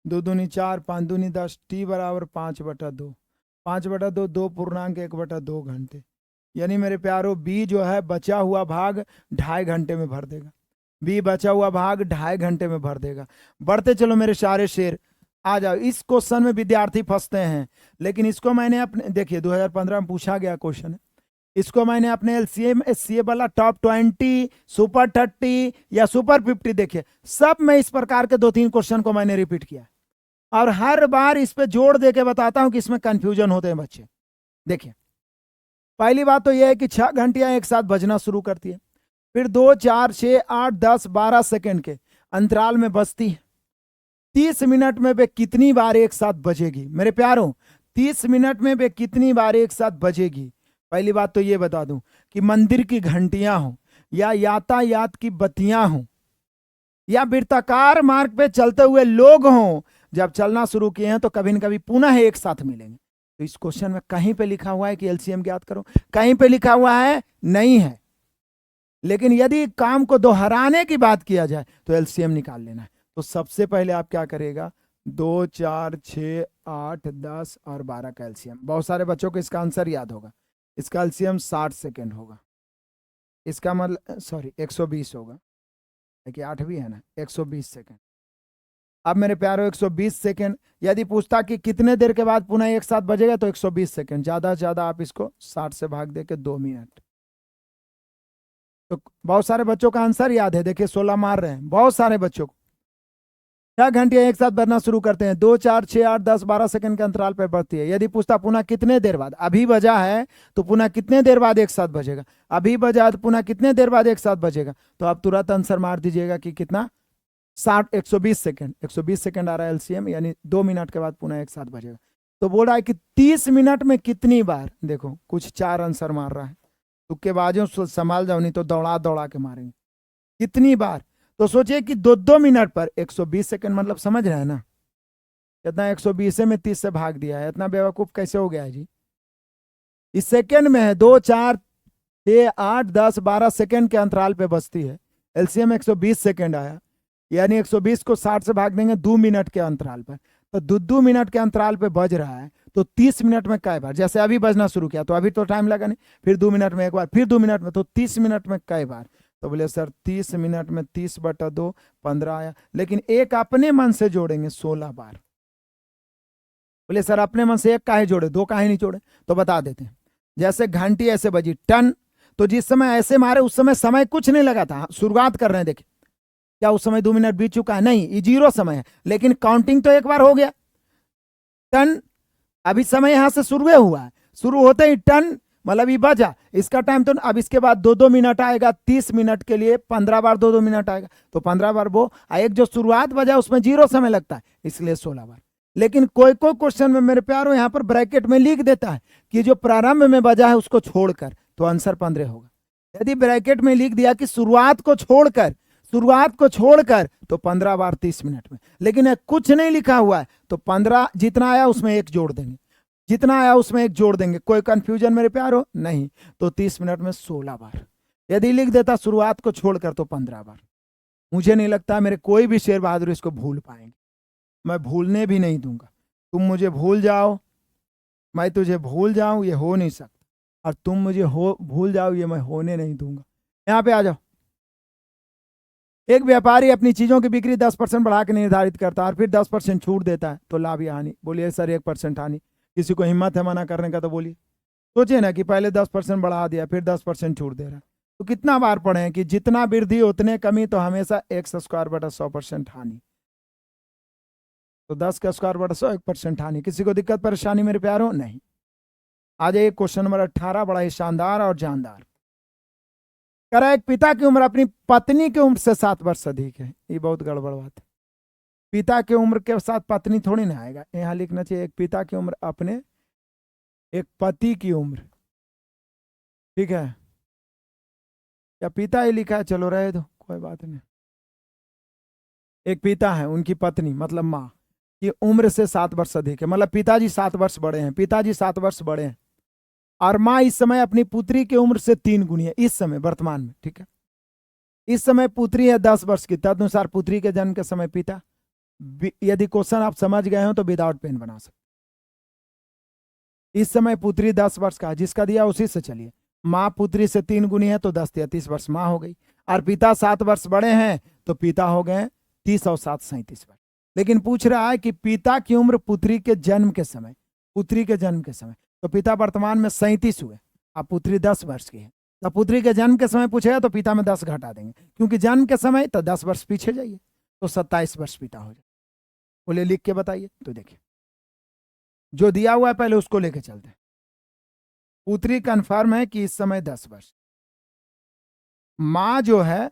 2 दूनी 4, 5 दूनी 10, टी बराबर 5/2। 5/2 2.1/2 घंटे। यानी मेरे प्यारो बी जो है बचा हुआ भाग 2.5 घंटे में भर देगा। बी बचा हुआ भाग 2.5 घंटे में भर देगा। बढ़ते चलो मेरे सारे शेर, आ जाओ। इस क्वेश्चन में विद्यार्थी फंसते हैं, लेकिन इसको मैंने अपने देखिए 2015 में पूछा गया क्वेश्चन है, इसको मैंने अपने एलसीएम एससीए वाला टॉप 20, सुपर 30 या सुपर 50 देखिए, सब में इस प्रकार के 2-3 क्वेश्चन को मैंने रिपीट किया, और हर बार इस पे जोड़ दे के बताता हूं कि इसमें कंफ्यूजन होते हैं बच्चे। देखिए, पहली बात तो यह है कि 6 घंटियां एक साथ बजना शुरू करती है, फिर 2, 4, 6, 8, 10, 12 सेकेंड के अंतराल में बजती है। 30 मिनट में वे कितनी बार एक साथ बजेगी मेरे प्यारों, 30 मिनट में वे कितनी बार एक साथ बजेगी। पहली बात तो ये बता दूं कि मंदिर की घंटियां हो, या यातायात की बत्तियां हो, या वृत्ताकार मार्ग पे चलते हुए लोग हों, जब चलना शुरू किए हैं तो कभी न कभी पुनः एक साथ मिलेंगे। तो इस क्वेश्चन में कहीं पे लिखा हुआ है कि एलसीएम ज्ञात करो, कहीं पे लिखा हुआ है नहीं है। लेकिन यदि काम को दोहराने की बात किया जाए तो एलसीएम निकाल लेना है। तो सबसे पहले आप क्या करेगा, 2, 4, 6, 8, 10 और 12 का एलसीएम। बहुत सारे बच्चों को इसका आंसर याद होगा। इसका एलसीएम 60 सेकेंड होगा, इसका मतलब सॉरी 120 होगा, देखिए 8 भी है ना, 120 सेकेंड। अब मेरे प्यारों 120 सेकेंड, यदि पूछता कि कितने देर के बाद पुनः एक साथ बजेगा तो 120 सेकेंड, ज्यादा से ज्यादा आप इसको 60 से भाग दे के 2 मिनट। तो बहुत सारे बच्चों का आंसर याद है, देखिए 16 मार रहे हैं बहुत सारे बच्चों को। 6 घंटियां एक साथ बढ़ना शुरू करते हैं, 2, 4, 6, 8, 10, 12 सेकंड के अंतराल पर बढ़ती है। यदि पूछता पुनः कितने देर बाद, अभी बजा है तो पुनः कितने देर बाद एक साथ बजेगा, अभी बजा तो पुनः कितने देर बाद एक साथ बजेगा, तो आप तुरंत आंसर मार दीजिएगा कि कितना 120 सेकंड। 120 सेकंड आ रहा है एलसीएम, यानी 2 मिनट के बाद पुनः एक साथ बजेगा। तो बोल रहा है कि 30 मिनट में कितनी बार, देखो कुछ 4 आंसर मार रहा है, तुक्केबाजों संभाल जाओ नहीं तो दौड़ा दौड़ा के मारेंगे। कितनी बार, तो सोचिए कि 2-2 मिनट पर 120 सेकंड, मतलब समझ रहे हैं ना, इतना 120 में 30 से भाग दिया है, इतना बेवकूफ कैसे हो गया है जी। इस सेकंड में है, 2, 4, 6, 8, 10, 12 सेकंड के अंतराल पे बचती है। एलसीएम 120 सेकंड आया, यानी 120 को 60 से भाग देंगे 2 मिनट के अंतराल पर, तो 2-2 मिनट के अंतराल पे बज रहा है, तो 30 मिनट में कई बार, जैसे अभी बजना शुरू किया तो अभी तो टाइम लगा नहीं, फिर 2 मिनट में एक बार, फिर 2 मिनट में, तो 30 मिनट में कई बार। तो बोले सर 30 मिनट में 30/2 15 आया, लेकिन एक अपने मन से जोड़ेंगे 16 बार। बोले सर अपने मन से एक काहे जोड़े, 2 काहे नहीं जोड़े, तो बता देते हैं। जैसे घंटी ऐसे बजी टन, तो जिस समय ऐसे मारे उस समय समय कुछ नहीं लगा था, शुरुआत कर रहे हैं, देखिए क्या उस समय 2 मिनट बीत चुका है, नहीं, ये 0 समय है, लेकिन काउंटिंग तो एक बार हो गया टन। अभी समय यहां से शुरू हुआ है, शुरू होते ही टन, मतलब ये बजा, इसका टाइम तो अब इसके बाद 2-2 मिनट आएगा, 30 मिनट के लिए 15 बार 2-2 मिनट आएगा, तो 15 बार वो, एक जो शुरुआत बजा उसमें 0 समय लगता है, इसलिए 16 बार। लेकिन कोई कोई क्वेश्चन में मेरे प्यारों यहां पर ब्रैकेट में लिख देता है कि जो प्रारंभ में बजा है उसको छोड़कर, तो आंसर 15 होगा। यदि ब्रैकेट में लिख दिया कि शुरुआत को छोड़कर, शुरुआत को छोड़कर, तो 15 बार 30 मिनट में, लेकिन कुछ नहीं लिखा हुआ है, तो 15 जितना आया उसमें एक जोड़ देंगे, जितना आया उसमें एक जोड़ देंगे। कोई कंफ्यूजन मेरे प्यारो नहीं, तो 30 मिनट में 16 बार। यदि लिख देता शुरुआत को छोड़कर तो 15 बार। मुझे नहीं लगता मेरे कोई भी शेर बहादुर इसको भूल पाएंगे, मैं भूलने भी नहीं दूंगा। तुम मुझे भूल जाओ, मैं तुझे भूल जाऊं, ये हो नहीं सकता, और तुम मुझे भूल जाओ, ये मैं होने नहीं दूंगा। यहां पे आ जाओ, एक व्यापारी अपनी चीजों की बिक्री 10% बढ़ा के निर्धारित करता है और फिर 10% छूट देता है, तो लाभ या हानि? बोलिए सर 1% हानि। किसी को हिम्मत है मना करने का तो बोलिए। सोचिए ना कि पहले 10% बढ़ा दिया, फिर 10% छूट दे रहा है, तो कितना बार पढ़े हैं कि जितना वृद्धि उतने कमी, तो हमेशा x²/100% हानि। तो 10²/100 1% हानि। किसी को दिक्कत परेशानी मेरे प्यारो? नहीं। आ जाइए क्वेश्चन नंबर 18, बड़ा ही शानदार और जानदार। करा एक पिता की उम्र अपनी पत्नी की उम्र से 7 वर्ष अधिक है। ये बहुत गड़बड़ बात है। पिता की उम्र के साथ पत्नी थोड़ी ना आएगा, यहां लिखना चाहिए एक पिता की उम्र अपने एक पति की उम्र। ठीक है, या पिता ही लिखा है, चलो रहे दो, कोई बात नहीं। एक पिता है, उनकी पत्नी मतलब माँ की उम्र से 7 वर्ष अधिक है, मतलब पिताजी 7 वर्ष बड़े हैं, पिताजी 7 वर्ष बड़े हैं, और माँ इस समय अपनी पुत्री की उम्र से 3 गुनी है इस समय वर्तमान में। ठीक है, इस समय पुत्री है 10 वर्ष की, तदनुसार पुत्री के जन्म के समय पिता। यदि क्वेश्चन आप समझ गए हो तो विदाउट पेन बना सकते। इस समय पुत्री 10 वर्ष का, जिसका दिया उसी से चलिए। माँ पुत्री से 3 गुनी है, तो 10 33 वर्ष माँ हो गई, और पिता 7 वर्ष बड़े हैं, तो पिता हो गए 30 और 7 37 वर्ष। लेकिन पूछ रहा है कि पिता की उम्र पुत्री के जन्म के समय, पुत्री के जन्म के समय, तो पिता वर्तमान में 37 हुए, अब पुत्री 10 वर्ष की है, तो पुत्री के जन्म के समय पूछेगा तो पिता में 10 घटा देंगे, क्योंकि जन्म के समय तो 10 वर्ष पीछे जाइए, तो 27 वर्ष पिता हो जाए। बोले लिख के बताइए, तो देखिए जो दिया हुआ है पहले उसको लेके चलते हैं। पुत्री कंफर्म है कि इस समय 10 वर्ष, माँ जो है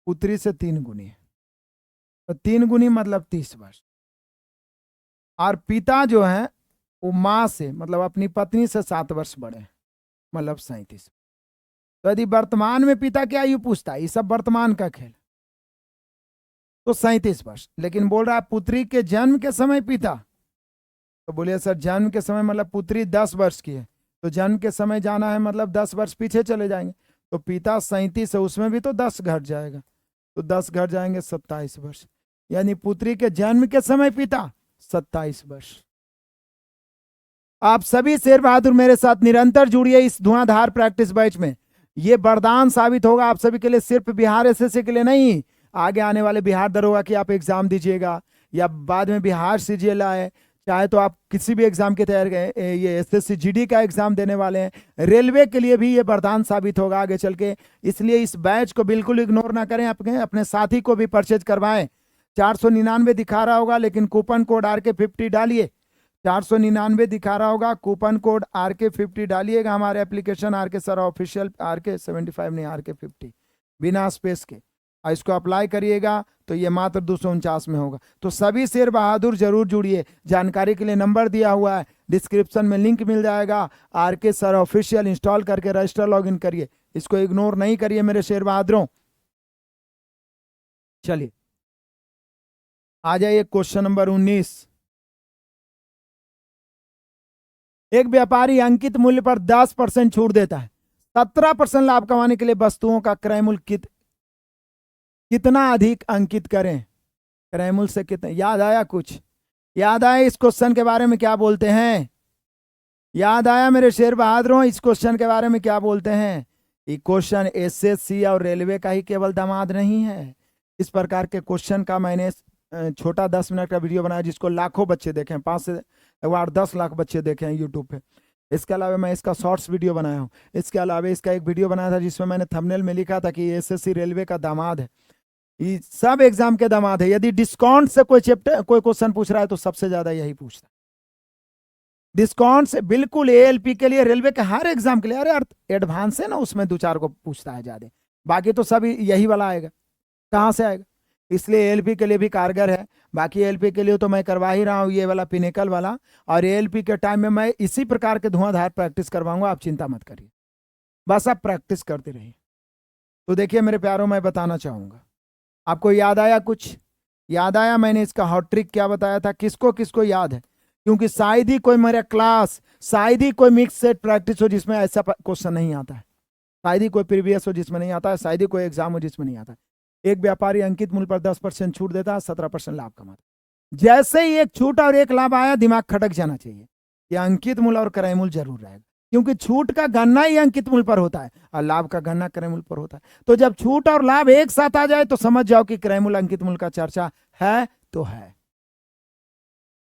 पुत्री से 3 गुनी है, तो 3 गुनी मतलब 30 वर्ष, और पिता जो है वो माँ से मतलब अपनी पत्नी से 7 वर्ष बड़े हैं, मतलब 37। तो यदि वर्तमान में पिता की आयु पूछता है, ये सब वर्तमान का खेल, तो 37 वर्ष। लेकिन बोल रहा है पुत्री के जन्म के समय पिता, तो बोलिए सर जन्म के समय मतलब पुत्री 10 वर्ष की है, तो जन्म के समय जाना है मतलब 10 वर्ष पीछे चले जाएंगे, तो पिता 37 है, उसमें भी तो 10 घट जाएगा, तो 10 घट जाएंगे 27 वर्ष, यानी पुत्री के जन्म के समय पिता 27 वर्ष। आप सभी शेर बहादुर मेरे साथ निरंतर जुड़िए इस धुआंधार प्रैक्टिस बैच में। ये वरदान साबित होगा आप सभी के लिए, सिर्फ बिहार एसएससी के लिए नहीं, आगे आने वाले बिहार दरोगा की आप एग्जाम दीजिएगा, या बाद में बिहार सीजीएल है, चाहे तो आप किसी भी एग्जाम की तैयारी करें, ये एसएससी जीडी का एग्जाम देने वाले हैं, रेलवे के लिए भी ये वरदान साबित होगा आगे चल के। इसलिए इस बैच को बिल्कुल इग्नोर ना करें, अपने साथी को भी परचेज करवाएं। 499 दिखा रहा होगा, लेकिन कूपन कोड RK50 डालिए। 499 दिखा रहा होगा, कूपन कोड RK50 डालिएगा, हमारे application RK sir official, RK75 नहीं RK50 बिना स्पेस के, और इसको अप्लाई करिएगा तो ये मात्र 249 में होगा। तो सभी शेर बहादुर जरूर जुड़िए। जानकारी के लिए नंबर दिया हुआ है, डिस्क्रिप्शन में लिंक मिल जाएगा, RK सर ऑफिशियल इंस्टॉल करके रजिस्टर लॉगिन करिए, इसको इग्नोर नहीं करिए मेरे शेर बहादुरों। चलिए आ जाइए क्वेश्चन नंबर 19। एक व्यापारी अंकित मूल्य पर 10% छूट देता है, 17% लाभ कमाने के लिए वस्तुओं का क्रय मूल्य कितना अधिक अंकित करें? क्रय मूल्य से कितना, याद आया? कुछ याद आया इस क्वेश्चन के बारे में क्या बोलते हैं? याद आया मेरे शेर बहादुरों इस क्वेश्चन के बारे में क्या बोलते हैं? ये क्वेश्चन एसएससी और रेलवे का ही केवल दामाद नहीं है, इस प्रकार के क्वेश्चन का मैंने छोटा 10 मिनट का वीडियो बनाया जिसको लाखों बच्चे देखें, 5 से 10 लाख बच्चे देखे हैं यूट्यूब पे। इसके अलावा मैं इसका शॉर्ट्स वीडियो बनाया हूँ। इसके अलावा इसका एक वीडियो बनाया था जिसमें मैंने थंबनेल में लिखा था कि एसएससी रेलवे का दामाद है, ये सब एग्जाम के दामाद है। यदि डिस्काउंट से कोई चैप्टर कोई क्वेश्चन पूछ रहा है तो सबसे ज्यादा यही पूछता है, डिस्काउंट से। बिल्कुल एएलपी के लिए, रेलवे के हर एग्जाम के लिए, अरे एडवांस है ना, उसमें 2-4 को पूछता है ज्यादा, बाकी तो सब यही वाला आएगा, कहाँ से आएगा? इसलिए एएलपी के लिए भी कारगर है। बाकी एएलपी के लिए तो मैं करवा ही रहा हूँ ये वाला पिनेकल वाला, और एएलपी के टाइम में मैं इसी प्रकार के धुआंधार प्रैक्टिस करवाऊंगा, आप चिंता मत करिए, बस आप प्रैक्टिस करते रहिए। तो देखिए मेरे प्यारों, मैं बताना चाहूंगा, आपको याद आया? कुछ याद आया? मैंने इसका हॉट ट्रिक क्या बताया था? किसको किसको याद है? क्योंकि शायद ही कोई मेरा क्लास, शायद ही कोई मिक्स सेट प्रैक्टिस हो जिसमें ऐसा क्वेश्चन नहीं आता है, शायद ही कोई प्रीवियस हो जिसमें नहीं आता है, शायद ही कोई एग्जाम हो जिसमें नहीं आता है। एक व्यापारी अंकित मूल्य पर 10% छूट देता है, 17% लाभ कमाता है। जैसे ही एक छूट और एक लाभ आया, दिमाग खटक जाना चाहिए कि अंकित मूल्य और क्रय मूल्य जरूर रहेगा, क्योंकि छूट का गणना ही अंकित मूल्य पर होता है और लाभ का गणना क्रय मूल्य पर होता है। तो जब छूट और लाभ एक साथ आ जाए तो समझ जाओ कि क्रय मूल्य अंकित मूल्य का चर्चा है तो है।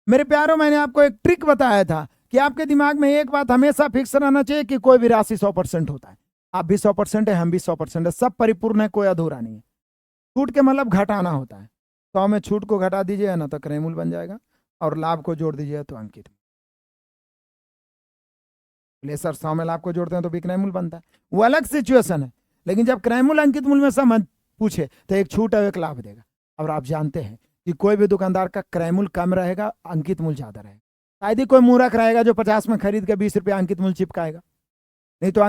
मेरे प्यारों, मैंने आपको एक ट्रिक बताया था कि आपके दिमाग में एक बात हमेशा फिक्स रहना चाहिए कि कोई भी राशि 100% होता है। आप भी 100% है, हम भी 100% है, सब परिपूर्ण है, कोई अधूरा नहीं है। छूट के मतलब घटाना होता है। 100 में छूट को घटा दीजिएगा ना तो क्रय मूल्य बन जाएगा, और लाभ को जोड़ दीजिएगा तो अंकित। ले सर 100 में लाभ को जोड़ते हैं तो भी क्रय मूल्य बनता है, वो अलग सिचुएशन है। लेकिन जब क्रय मूल्य अंकित मूल्य में सब पूछे तो एक छूट और एक लाभ देगा। और आप जानते हैं कि कोई भी दुकानदार का क्रय मूल्य कम रहेगा, अंकित मूल्य ज्यादा रहेगा। शायद ही कोई मूर्ख रहेगा जो 50 में खरीद के 20 रुपया अंकित मूल्य चिपकाएगा, नहीं तो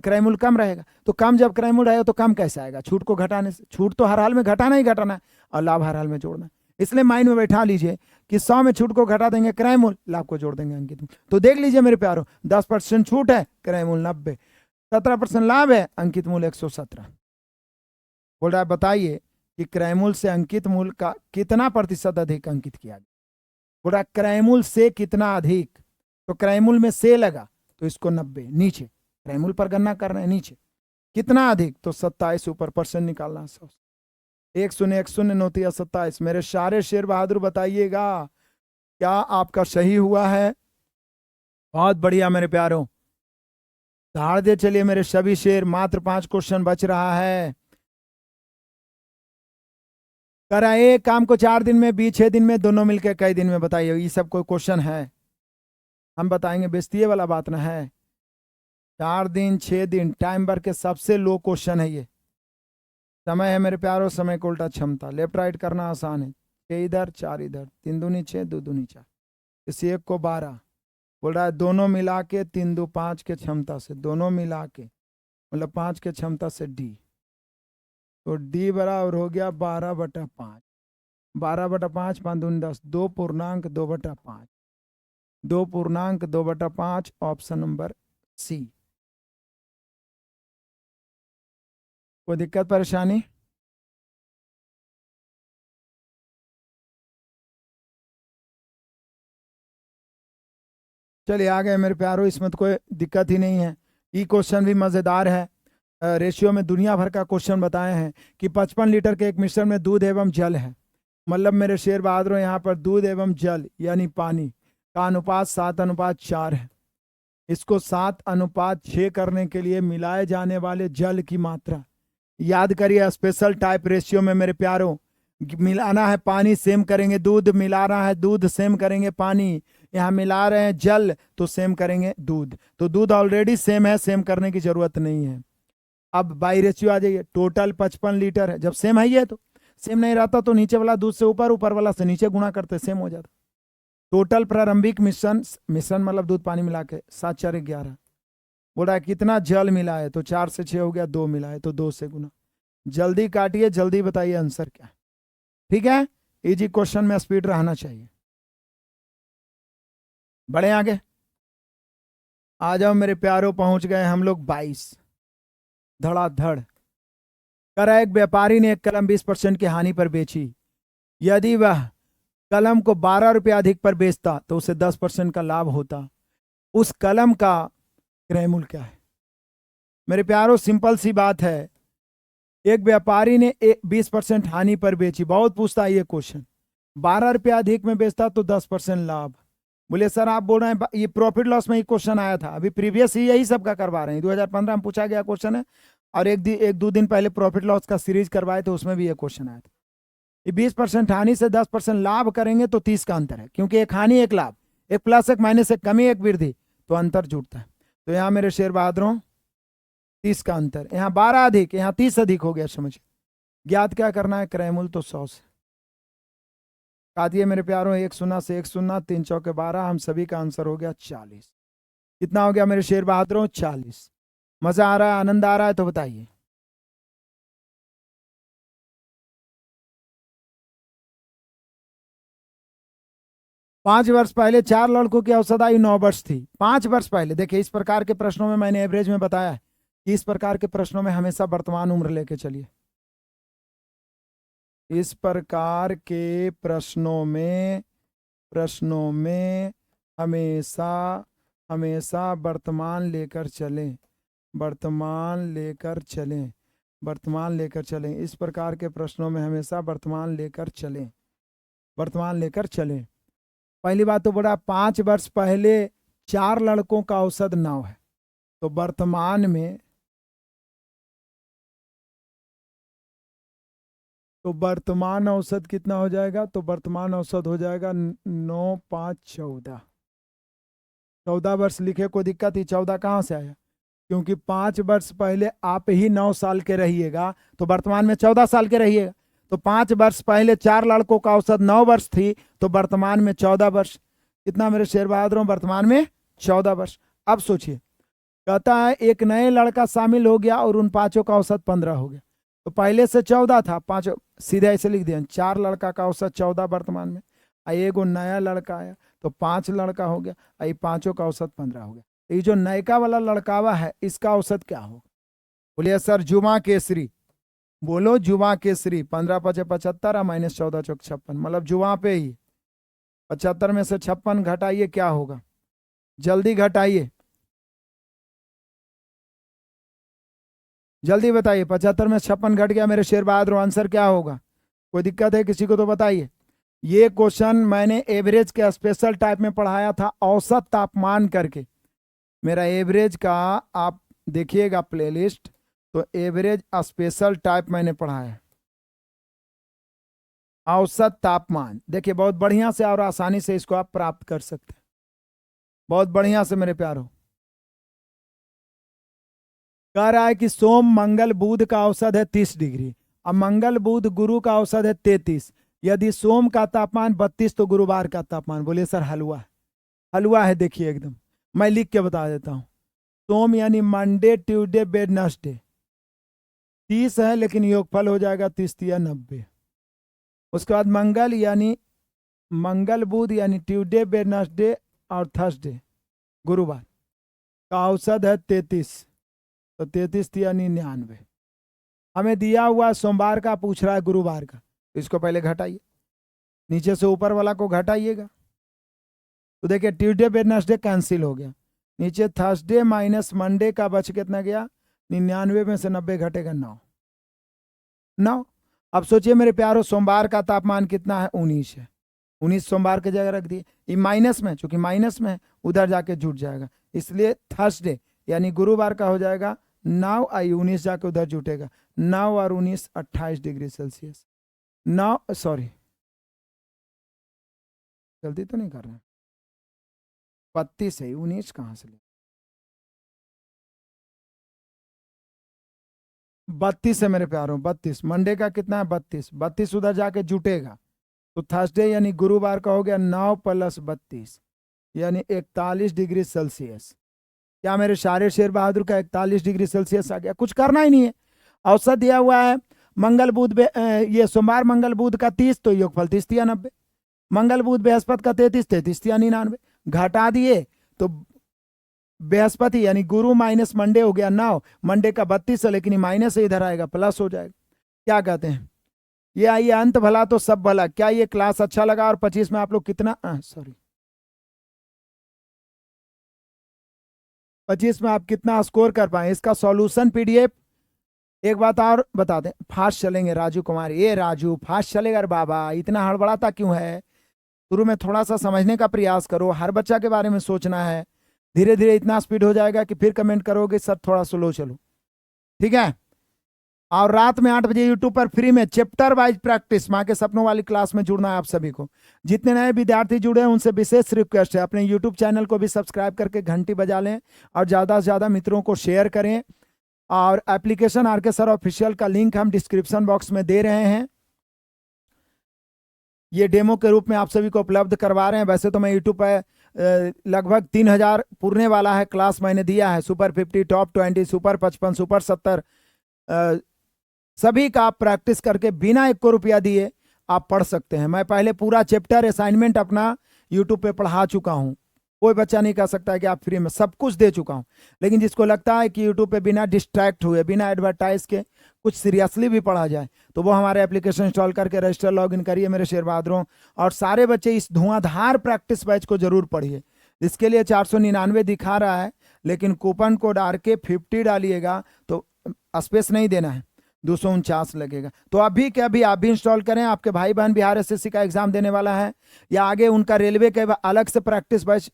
क्रय मूल्य कम रहेगा। तो कम जब क्रय मूल्य रहेगा तो कम कैसे आएगा? छूट को घटाने से। छूट तो हर हाल में घटाना ही घटाना है और लाभ हर हाल में जोड़ना है। इसलिए माइंड में बैठा लीजिए कि 100 में छूट को घटा देंगे क्रय मूल्य, लाभ को जोड़ देंगे अंकित मूल्य। तो देख लीजिए मेरे प्यारो, 10% छूट है, क्रय मूल्य 90, 17% लाभ है, अंकित मूल्य 117। बोल रहा है बताइए कि क्रय मूल्य से अंकित मूल्य का कितना प्रतिशत अधिक अंकित किया गया? बोल रहा है क्रय मूल्य से कितना अधिक, तो क्रय मूल्य में से लगा तो इसको 90 नीचे, क्रय मूल्य पर गणना कर रहे हैं, नीचे कितना अधिक तो 27, ऊपर परसेंट निकालना। 100 एक शून्य 9 मेरे सारे शेर बहादुर बताइएगा क्या आपका सही हुआ है? बहुत बढ़िया मेरे प्यारों, धाड़ दे चलिए मेरे सभी शेर। मात्र 5 क्वेश्चन बच रहा है। करा एक काम को 4 दिन में, 6 दिन में, दोनों मिलकर कई दिन में? बताइए, ये सब कोई क्वेश्चन है? हम बताएंगे, बेइज्जती वाला बात ना है। 4 दिन 6 दिन टाइम भर के सबसे लो क्वेश्चन है ये। समय है मेरे प्यारों, समय को उल्टा क्षमता, लेफ्ट राइट करना आसान है। 6 इधर 4 इधर, 3 दूनी 6, 2 दूनी 4, इसी एक को 12। बोल रहा है दोनों मिला के 3 2 5 के क्षमता से, दोनों मिला के मतलब 5 के क्षमता से डी, तो डी बराबर हो गया 12/5। 12/5, 5 दूनी 10, 2.2/5, 2.2/5, ऑप्शन नंबर सी। कोई दिक्कत परेशानी? चलिए आ गए मेरे प्यारों, इसमें तो कोई दिक्कत ही नहीं है। ये क्वेश्चन भी मजेदार है। रेशियो में दुनिया भर का क्वेश्चन बताए हैं कि 55 लीटर के एक मिश्रण में दूध एवं जल है। मतलब मेरे शेर बहादुरों, यहाँ पर दूध एवं जल यानी पानी का अनुपात 7:4 है। इसको 7:6 करने के लिए मिलाए जाने वाले जल की मात्रा याद करिए। स्पेशल टाइप रेशियो में मेरे प्यारों मिलाना है पानी, सेम करेंगे दूध, मिलाना है दूध, सेम करेंगे पानी। यहाँ मिला रहे हैं जल तो सेम करेंगे दूध, तो दूध ऑलरेडी सेम है, सेम करने की जरूरत नहीं है। अब बाई रेशियो आ जाइए, टोटल 55 लीटर है। जब सेम है ये तो सेम नहीं रहता तो नीचे वाला दूध से ऊपर, ऊपर वाला से नीचे गुणा करते, सेम हो जाता। टोटल प्रारंभिक मिश्रण, मिश्रण मतलब दूध पानी मिला के 7×4 = 11। बोल रहा है कितना जल मिला है, तो 4 से 6 हो गया, 2 मिला है तो 2 से गुना। जल्दी काटिए, जल्दी बताइए आंसर क्या है। ठीक है, इजी क्वेश्चन में स्पीड रहना चाहिए। बढ़े आगे, आ जाओ मेरे प्यारों, पहुंच गए हम लोग 22। धड़ाधड़ करा, एक व्यापारी ने एक कलम 20% की हानि पर बेची। यदि वह कलम को 12 रुपये अधिक पर बेचता तो उसे 10% का लाभ होता। उस कलम का क्रय मूल्य क्या है? मेरे प्यारों सिंपल सी बात है, एक व्यापारी ने 20% हानि पर बेची। बहुत पूछता है ये क्वेश्चन, 12 रुपये अधिक में बेचता तो 10% लाभ। बोले सर आप बोल रहे हैं ये प्रॉफिट लॉस में ही क्वेश्चन आया था, अभी प्रीवियस ही यही सब का करवा रहे हैं। 2015 में पूछा गया क्वेश्चन है, और एक दो दिन पहले प्रॉफिट लॉस का सीरीज करवाए थे, उसमें भी ये क्वेश्चन आया था। ये 20% हानि से 10% लाभ करेंगे तो 30 का अंतर है, क्योंकि एक हानि एक लाभ, एक प्लस एक माइनस, एक कमी एक वृद्धि, तो अंतर जुड़ता है। तो यहाँ मेरे शेर बहादुरों 30 का अंतर, यहाँ 12 अधिक, यहाँ 30 अधिक हो गया। समझिए ज्ञात क्या करना है, क्रय मूल्य तो 100 से काट दिए मेरे प्यारों। 1 शून्य से 1 शून्य, 3 चौके 12, हम सभी का आंसर हो गया 40। कितना हो गया मेरे शेर बहादुरों? 40। मजा आ रहा है, आनंद आ रहा है तो बताइए। पांच वर्ष पहले 4 लड़कों की औसत आयु 9 वर्ष थी। 5 वर्ष पहले, देखिए इस प्रकार के प्रश्नों में मैंने एवरेज में बताया है कि इस प्रकार के प्रश्नों में हमेशा वर्तमान उम्र लेके चलिए। इस प्रकार के प्रश्नों में हमेशा हमेशा वर्तमान लेकर चलें, वर्तमान लेकर चलें, वर्तमान लेकर चलें। इस प्रकार के प्रश्नों में हमेशा वर्तमान लेकर चलें, वर्तमान लेकर चलें। पहली बात तो बड़ा 5 वर्ष पहले 4 लड़कों का औसत 9 है, तो वर्तमान में तो वर्तमान औसत कितना हो जाएगा? तो वर्तमान औसत हो जाएगा 9 5 14। 14 वर्ष लिखे कोई दिक्कत ही, 14 कहाँ से आया? क्योंकि 5 वर्ष पहले आप ही 9 साल के रहिएगा तो वर्तमान में 14 साल के रहिएगा। तो 5 वर्ष पहले 4 लड़कों का औसत 9 वर्ष थी, तो वर्तमान में 14 वर्ष। कितना मेरे शेर बहादुरों? वर्तमान में 14 वर्ष। अब सोचिए, कहता है एक नए लड़का शामिल हो गया और उन 5 का औसत 15 हो गया। तो पहले से 14 था, 5 सीधे ऐसे लिख दिया, 4 लड़का का औसत 14 वर्तमान में, एगो नया लड़का आया तो 5 लड़का हो गया, आई 5 का औसत 15 हो गया। ये जो नयका वाला लड़कावा है इसका औसत क्या होगा? बोलिए सर जुमा केसरी, बोलो जुमा केसरी। 15 5 75 और -14 चौक 56, मतलब जुमा पे ही 75 में से 56 घटाइए, क्या होगा? जल्दी घटाइए, जल्दी बताइए। 75 में 56 घट गया मेरे शेर बहादुर, आंसर क्या होगा? कोई दिक्कत है किसी को तो बताइए। ये क्वेश्चन मैंने एवरेज के स्पेशल टाइप में पढ़ाया था, औसत तापमान करके। मेरा एवरेज का आप देखिएगा प्लेलिस्ट, तो एवरेज स्पेशल टाइप मैंने पढ़ाया है। औसत तापमान देखिए, बहुत बढ़िया से और आसानी से इसको आप प्राप्त कर सकते हैं, बहुत बढ़िया से मेरे प्यारों। कह रहा है कि सोम मंगल बुध का औसत है 30 डिग्री, अब मंगल बुध गुरु का औसत है 33। यदि सोम का तापमान 32 तो गुरुवार का तापमान, बोलिए सर हलवा है, हलवा है। देखिए एकदम मैं लिख के बता देता हूं। सोम यानी मंडे ट्यूसडे वेडनेसडे 30 है, लेकिन योगफल हो जाएगा 30 या 90। उसके बाद मंगल यानी मंगल बुध यानी ट्यूसडे वेडनेसडे और थर्सडे गुरुवार का औसत है 33, तो 33 यानी 99। हमें दिया हुआ सोमवार का, पूछ रहा है गुरुवार का, तो इसको पहले घटाइए, नीचे से ऊपर वाला को घटाइएगा। तो देखिए ट्यूसडे वेडनेसडे कैंसिल हो गया, नीचे थर्सडे माइनस मंडे का बच कितना गया? 99 में से 90 घटेगा 9। अब सोचिए मेरे प्यारों, सोमवार का तापमान कितना है? 19 है, 19 सोमवार की जगह रख दिए। ये माइनस में, चूंकि माइनस में उधर जाके जुट जाएगा, इसलिए थर्सडे यानी गुरुवार का हो जाएगा 9 आई 19 जाके उधर जुटेगा। 9 और 19 28 डिग्री सेल्सियस। 9 सॉरी गलती तो नहीं कर रहे हैं, 32 है, 19 कहाँ से ले? 32 है मेरे प्यारों, 32। मंडे का कितना है? 32, 32 उधर जाके जुटेगा, तो थर्सडे यानी गुरुवार का हो गया 9 + 32 यानी 41 डिग्री सेल्सियस। क्या मेरे सारे शेर बहादुर का 41 डिग्री सेल्सियस आ गया? कुछ करना ही नहीं है। औसत दिया हुआ है मंगल बुध ये सोमवार मंगल बुध का 30, तो योगफल 30 या 90। मंगल बुध बृहस्पति का 33, 33 या 99 घटा दिए, तो बृहस्पति यानी गुरु माइनस मंडे हो गया 9, मंडे का 32 है, लेकिन माइनस से इधर आएगा, प्लस हो जाएगा। क्या कहते हैं? ये आइए, अंत भला तो सब भला। क्या ये क्लास अच्छा लगा? और 25 में आप लोग कितना 25 में आप कितना स्कोर कर पाए? इसका सॉल्यूशन पीडीएफ। एक बात और बता दें, फास्ट चलेंगे राजू कुमार। ये राजू फास्ट चलेगा? बाबा इतना हड़बड़ाता क्यों है? शुरू में थोड़ा सा समझने का प्रयास करो, हर बच्चा के बारे में सोचना है। धीरे धीरे इतना स्पीड हो जाएगा कि फिर कमेंट करोगे सर थोड़ा स्लो चलो, ठीक है? और रात में 8 बजे यूट्यूब पर फ्री में चैप्टर वाइज प्रैक्टिस माँ के सपनों वाली क्लास में जुड़ना है आप सभी को। जितने नए विद्यार्थी जुड़े हैं उनसे विशेष रिक्वेस्ट है, अपने यूट्यूब चैनल को भी सब्सक्राइब करके घंटी बजा लें और ज़्यादा से ज़्यादा मित्रों को शेयर करें। और एप्लीकेशन आरके सर ऑफिशियल का लिंक हम डिस्क्रिप्शन बॉक्स में दे रहे हैं, ये डेमो के रूप में आप सभी को उपलब्ध करवा रहे हैं। वैसे तो मैं यूट्यूब पर लगभग 3000 पुरने वाला है, क्लास मैंने दिया है, सुपर 50, टॉप 20, सुपर 55, सुपर 70 सभी का आप प्रैक्टिस करके बिना 1 रुपया दिए आप पढ़ सकते हैं। मैं पहले पूरा चैप्टर असाइनमेंट अपना यूट्यूब पे पढ़ा चुका हूं, कोई बच्चा नहीं कह सकता है कि आप फ्री में, सब कुछ दे चुका हूं। लेकिन जिसको लगता है कि यूट्यूब पे बिना डिस्ट्रैक्ट हुए, बिना एडवर्टाइज के कुछ सीरियसली भी पढ़ा जाए, तो वो हमारे एप्लीकेशन इंस्टॉल करके रजिस्टर लॉगिन करिए मेरे शेर बहादुरों। और सारे बच्चे इस धुआंधार प्रैक्टिस बैच को जरूर पढ़िए। इसके लिए 499 दिखा रहा है, लेकिन कूपन कोड RK 50 डालिएगा तो स्पेस नहीं देना है, 249 लगेगा। तो अभी के अभी आप भी इंस्टॉल करें। आपके भाई बहन बिहार SSC का एग्जाम देने वाला है, या आगे उनका रेलवे के अलग से प्रैक्टिस बैच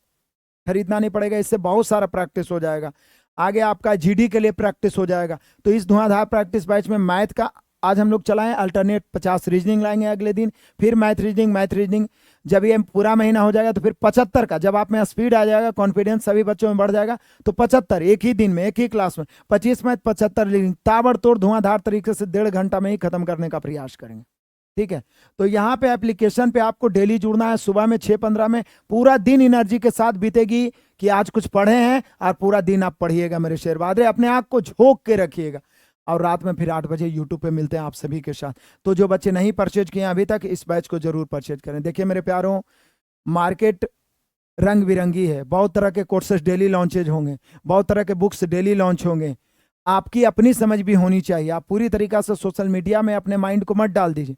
खरीदना नहीं पड़ेगा, इससे बहुत सारा प्रैक्टिस हो जाएगा। आगे आपका GD के लिए प्रैक्टिस हो जाएगा। तो इस धुआंधार प्रैक्टिस बैच में मैथ का आज हम लोग चलाएं, अल्टरनेट 50 रीजनिंग लाएंगे अगले दिन, फिर मैथ रीजनिंग। जब ये पूरा महीना हो जाएगा तो फिर 75 का, जब आप में स्पीड आ जाएगा, कॉन्फिडेंस सभी बच्चों में बढ़ जाएगा, तो 75 एक ही दिन में, एक ही क्लास में 25 मैथ 75 रीजनिंग, ताबड़तोड़ धुआंधार तरीके से 1.5 घंटा में ही खत्म करने का प्रयास करेंगे। ठीक है, तो यहाँ पे एप्लीकेशन पे आपको डेली जुड़ना है। सुबह में 6:15 में पूरा दिन एनर्जी के साथ बीतेगी कि आज कुछ पढ़े हैं, और पूरा दिन आप पढ़िएगा मेरे शेर बहादुर, अपने आप को झोंक के रखिएगा। और रात में फिर 8 बजे यूट्यूब पे मिलते हैं आप सभी के साथ। तो जो बच्चे नहीं परचेज किए अभी तक, इस बैच को जरूर परचेज करें। देखिए मेरे प्यारों, मार्केट रंग बिरंगी है, बहुत तरह के कोर्सेज डेली लॉन्चेज होंगे, बहुत तरह के बुक्स डेली लॉन्च होंगे। आपकी अपनी समझ भी होनी चाहिए। आप पूरी तरीका से सोशल मीडिया में अपने माइंड को मत डाल दीजिए।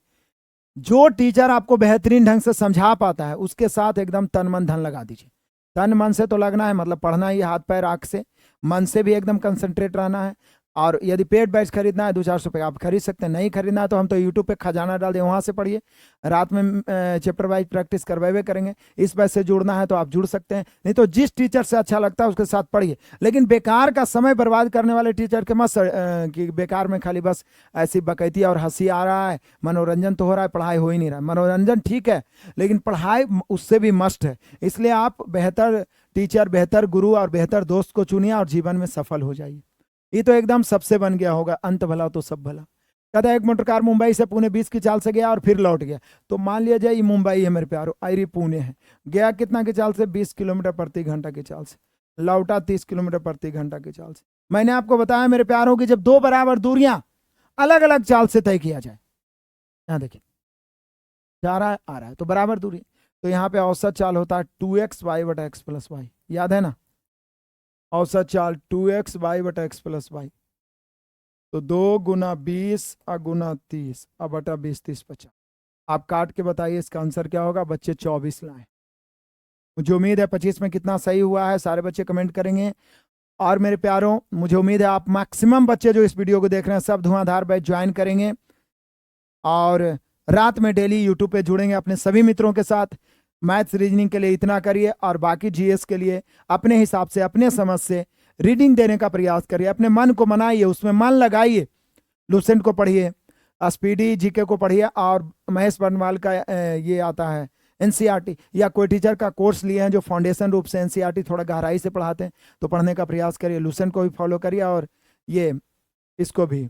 जो टीचर आपको बेहतरीन ढंग से समझा पाता है उसके साथ एकदम तन मन धन लगा दीजिए। तन मन से तो लगना है, मतलब पढ़ना ही, हाथ पैर आंख से, मन से भी एकदम कंसंट्रेट रहना है। और यदि पेड बैच खरीदना है 200-400 रुपये आप खरीद सकते हैं, नहीं खरीदना है तो हम तो यूट्यूब पे खजाना डाल दें, वहाँ से पढ़िए। रात में चैप्टर वाइज प्रैक्टिस करवाए करेंगे। इस बैच से जुड़ना है तो आप जुड़ सकते हैं, नहीं तो जिस टीचर से अच्छा लगता है उसके साथ पढ़िए। लेकिन बेकार का समय बर्बाद करने वाले टीचर के मत कि बेकार में खाली बस ऐसी बकैती और हंसी आ रहा है, मनोरंजन तो हो रहा है, पढ़ाई हो ही नहीं रहा है। मनोरंजन ठीक है, लेकिन पढ़ाई उससे भी मस्ट है। इसलिए आप बेहतर टीचर, बेहतर गुरु और बेहतर दोस्त को चुनिए और जीवन में सफल हो जाइए। ये तो एकदम सबसे बन गया होगा, अंत भला तो सब भला। कहता है एक मोटरकार मुंबई से पुणे 20 की चाल से गया और फिर लौट गया। तो मान लिया जाए ये मुंबई है मेरे प्यारो, आयरी पुणे है। गया कितना की चाल से? 20 किलोमीटर प्रति घंटा की चाल से। लौटा 30 किलोमीटर प्रति घंटा की चाल से। मैंने आपको बताया मेरे प्यारों की, जब दो बराबर दूरियां अलग अलग चाल से तय किया जाए, यहाँ देखिए जा रहा है आ रहा है तो बराबर दूरी, तो यहाँ पे औसत चाल होता है 2xy/x+y। याद है ना, औसत चाल 2xy/x+y। तो 2 गुना 20 गुना 30 बटा 20 30 50। आप काट के बताइए इसका आंसर क्या होगा। बच्चे 24 लाए। मुझे उम्मीद है 25 में कितना सही हुआ है, सारे बच्चे कमेंट करेंगे। और मेरे प्यारों, मुझे उम्मीद है आप मैक्सिमम बच्चे जो इस वीडियो को देख रहे हैं सब धुआंधार बैच ज्वाइन करेंगे, और रात में डेली यूट्यूब पे जुड़ेंगे अपने सभी मित्रों के साथ। मैथ्स रीजनिंग के लिए इतना करिए, और बाकी GS के लिए अपने हिसाब से, अपने समझ से रीडिंग देने का प्रयास करिए। अपने मन को मनाइए, उसमें मन लगाइए। लुसेंट को पढ़िए, स्पीडी GK को पढ़िए, और महेश बनवाल का ये आता है NCERT, या कोई टीचर का कोर्स लिए हैं जो फाउंडेशन रूप से NCERT थोड़ा गहराई से पढ़ाते हैं, तो पढ़ने का प्रयास करिए। लुसेंट को भी फॉलो करिए, और ये इसको भी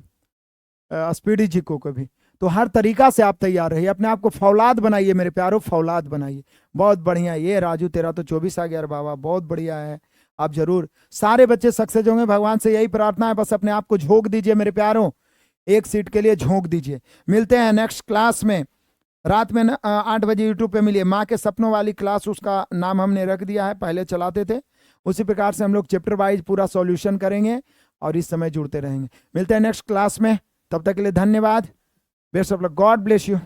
स्पीडी GK को भी। तो हर तरीका से आप तैयार रहिए, अपने आप को फौलाद बनाइए मेरे प्यारों, फौलाद बनाइए। बहुत बढ़िया। ये राजू तेरा तो 24 आ गया बाबा, बहुत बढ़िया है। आप जरूर सारे बच्चे सक्सेस होंगे, भगवान से यही प्रार्थना है। बस अपने आप को झोंक दीजिए मेरे प्यारों, एक सीट के लिए झोंक दीजिए। मिलते हैं नेक्स्ट क्लास में रात में 8 बजे यूट्यूब पे मिलिए। माँ के सपनों वाली क्लास, उसका नाम हमने रख दिया है, पहले चलाते थे। उसी प्रकार से हम लोग चैप्टर वाइज पूरा सॉल्यूशन करेंगे, और इस समय जुड़ते रहेंगे। मिलते हैं नेक्स्ट क्लास में, तब तक के लिए धन्यवाद। Best of luck, God bless you.